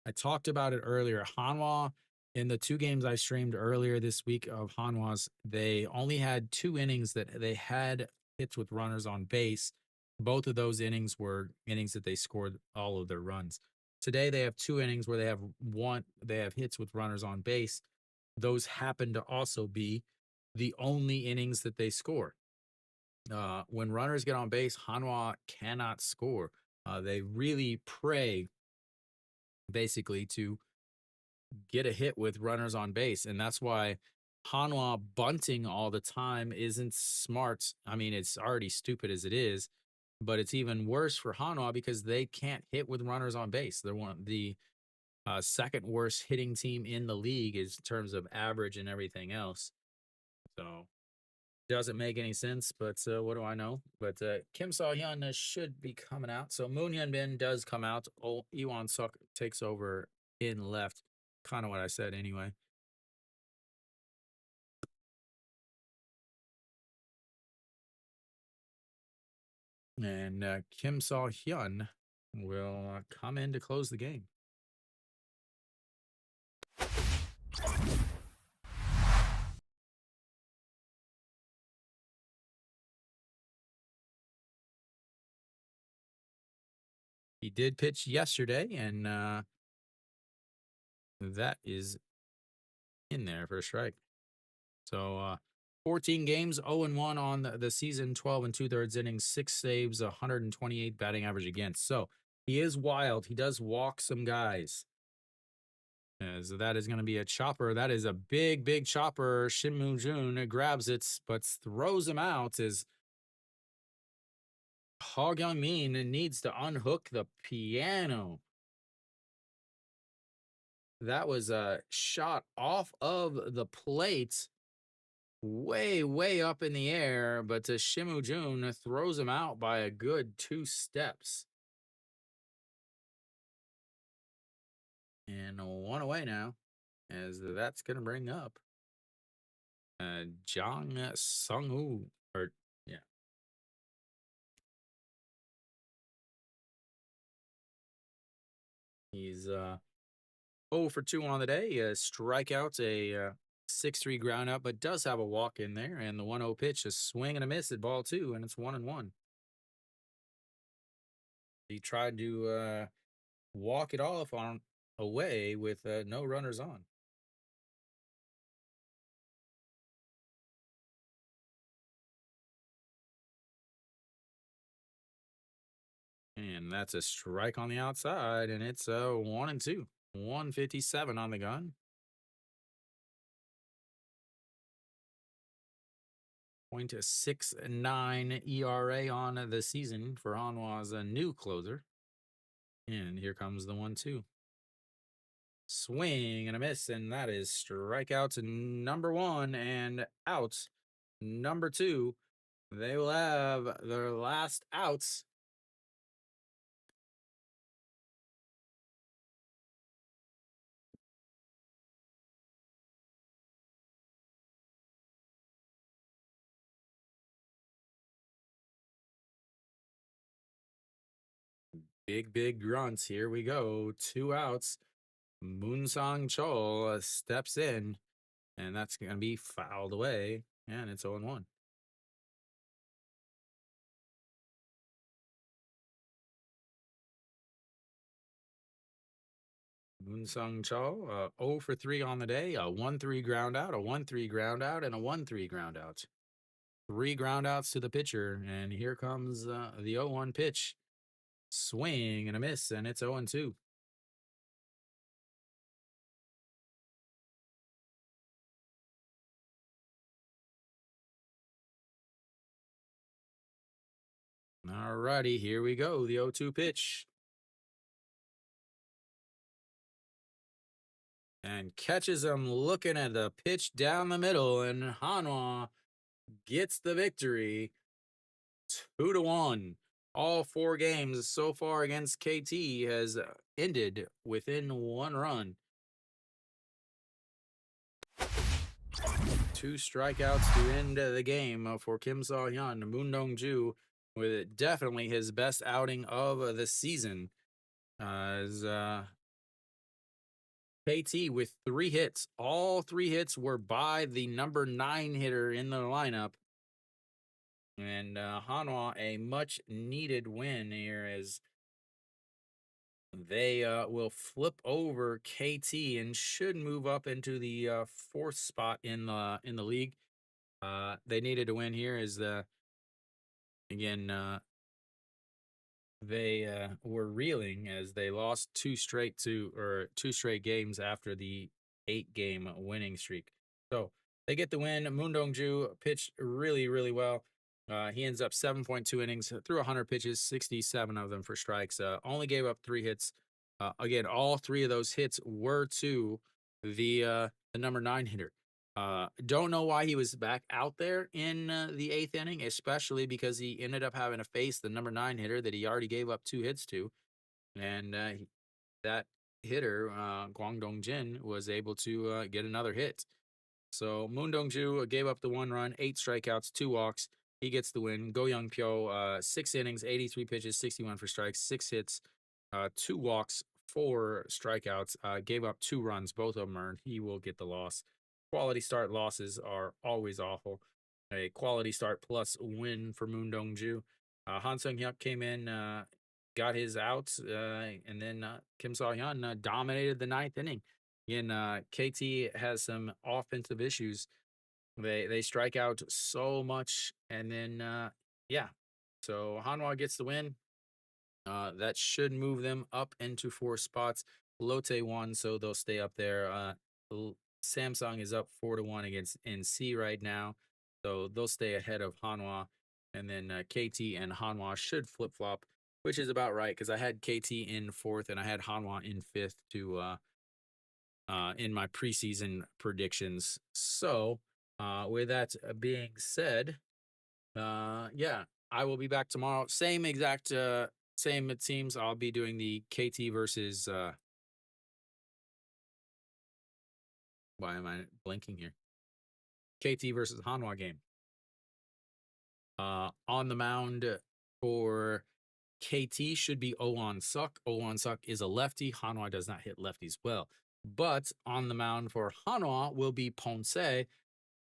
I talked about it earlier. Hanwha, in the 2 games I streamed earlier this week of Hanwha's, they only had 2 innings that they had hits with runners on base. Both of those innings were innings that they scored all of their runs. Today they have 2 innings where they have hits with runners on base. Those happen to also be the only innings that they score. When runners get on base, Hanwha cannot score. They really pray basically to get a hit with runners on base. And that's why Hanwha bunting all the time isn't smart. I mean, it's already stupid as it is, but it's even worse for Hanwha because they can't hit with runners on base. They're one of the second worst hitting team in the league in terms of average and everything else. So doesn't make any sense, but what do I know? But Kim So-hyun should be coming out. So Moon Hyun-bin does come out. Iwon Suk takes over in left. Kind of what I said anyway. And Kim So-hyun will come in to close the game. He did pitch yesterday, and that is in there for a strike. So 14 games, 0-1 on the season, 12 and 2/3 innings, 6 saves, 128 batting average against. So he is wild. He does walk some guys. So that is going to be a chopper. That is a big, big chopper. Shin Moo-jun grabs it, but throws him out as Ha Kyung-min needs to unhook the piano. That was a shot off of the plate, way, way up in the air, but Shin Moo-jun throws him out by a good 2 steps. And 1 away now, as that's going to bring up Jang Sung-woo. Or, yeah. He's 0 for 2 on the day. Strikeouts, a 6-3 ground out, but does have a walk in there. And the 1-0 pitch, a swing and a miss at ball 2, and it's 1-1. He tried to walk it off on away with no runners on. And that's a strike on the outside, and it's 1-2. 157 on the gun. 0.69 ERA on the season for Hanwha's a new closer. And here comes the 1-2. Swing and a miss, and that is strikeouts number 1 and outs number 2. They will have their last outs. Big grunts. Here we go. 2 outs. Moonsong Chol steps in, and that's going to be fouled away, and it's 0-1. Moonsong Chol, 0 for 3 on the day, a 1-3 ground out, a 1-3 ground out, and a 1-3 ground out. 3 ground outs to the pitcher, and here comes the 0-1 pitch. Swing and a miss, and it's 0-2. All righty, here we go. The 0-2 pitch. And catches him looking at the pitch down the middle, and Hanwha gets the victory. 2-1. All 4 games so far against KT has ended within 1 run. 2 strikeouts to end the game for Kim Saw-hyun. Moon Dong-ju with definitely his best outing of the season. As KT with 3 hits. All 3 hits were by the number 9 hitter in the lineup. And Hanwha, a much needed win here as they will flip over KT and should move up into the 4th spot in the league. They needed to win here as again they were reeling as they lost 2 straight games after the 8-game winning streak. So they get the win. Moon Dong-ju pitched really well. He ends up 7.2 innings, threw 100 pitches, 67 of them for strikes. Only gave up 3 hits. Again, all 3 of those hits were to the number 9 hitter. Don't know why he was back out there in the 8th inning, especially because he ended up having to face the number 9 hitter that he already gave up 2 hits to. And that hitter, Kwang Dong-jin, was able to get another hit. So Moon Dong-ju gave up the 1 run, 8 strikeouts, 2 walks. He gets the win. Go Young-pyo, 6 innings, 83 pitches, 61 for strikes, 6 hits, 2 walks, 4 strikeouts. Gave up 2 runs, both of them earned. He will get the loss. Quality start losses are always awful. A quality start plus win for Moon Dong-ju. Han Sung-hyuk came in, got his outs, and then Kim Saw-hyun dominated the 9th inning. Again, KT has some offensive issues. They strike out so much, and then yeah. So Hanwha gets the win. That should move them up into 4 spots. Lotte won, so they'll stay up there. Samsung is up 4-1 against NC right now, so they'll stay ahead of Hanwha. And then KT and Hanwha should flip flop, which is about right because I had KT in 4th and I had Hanwha in 5th to in my preseason predictions. So with that being said, yeah, I will be back tomorrow. Same exact same it seems. I'll be doing the KT versus why am I blinking here? KT versus Hanwha game. On the mound for KT should be Owan Suk. Owan Suk is a lefty. Hanwha does not hit lefties well. But on the mound for Hanwha will be Ponce.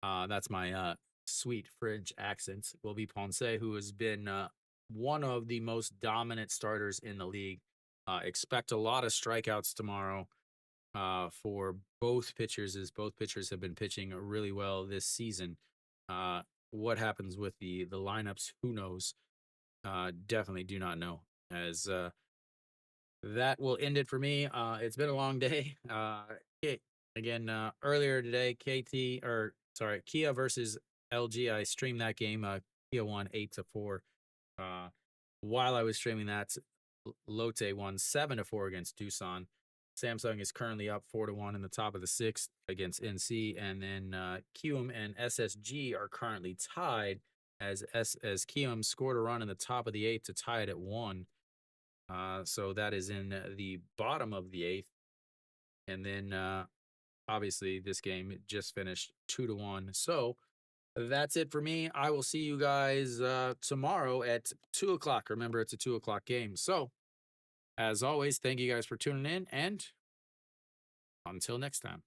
That's my sweet French accent. Will be Ponce, who has been one of the most dominant starters in the league. Expect a lot of strikeouts tomorrow for both pitchers, as both pitchers have been pitching really well this season. What happens with the lineups? Who knows? Definitely do not know. As that will end it for me. It's been a long day. Again, earlier today, Kia versus LG. I streamed that game. Kia won 8-4. While I was streaming that, Lotte won 7-4 against Doosan. Samsung is currently up 4-1 in the top of the sixth against NC, and then Kium and SSG are currently tied as Kium scored a run in the top of the eighth to tie it at 1. So that is in the bottom of the eighth, and then obviously this game just finished 2-1. So that's it for me. I will see you guys tomorrow at 2 o'clock. Remember, it's a 2 o'clock game. So as always, thank you guys for tuning in, and until next time.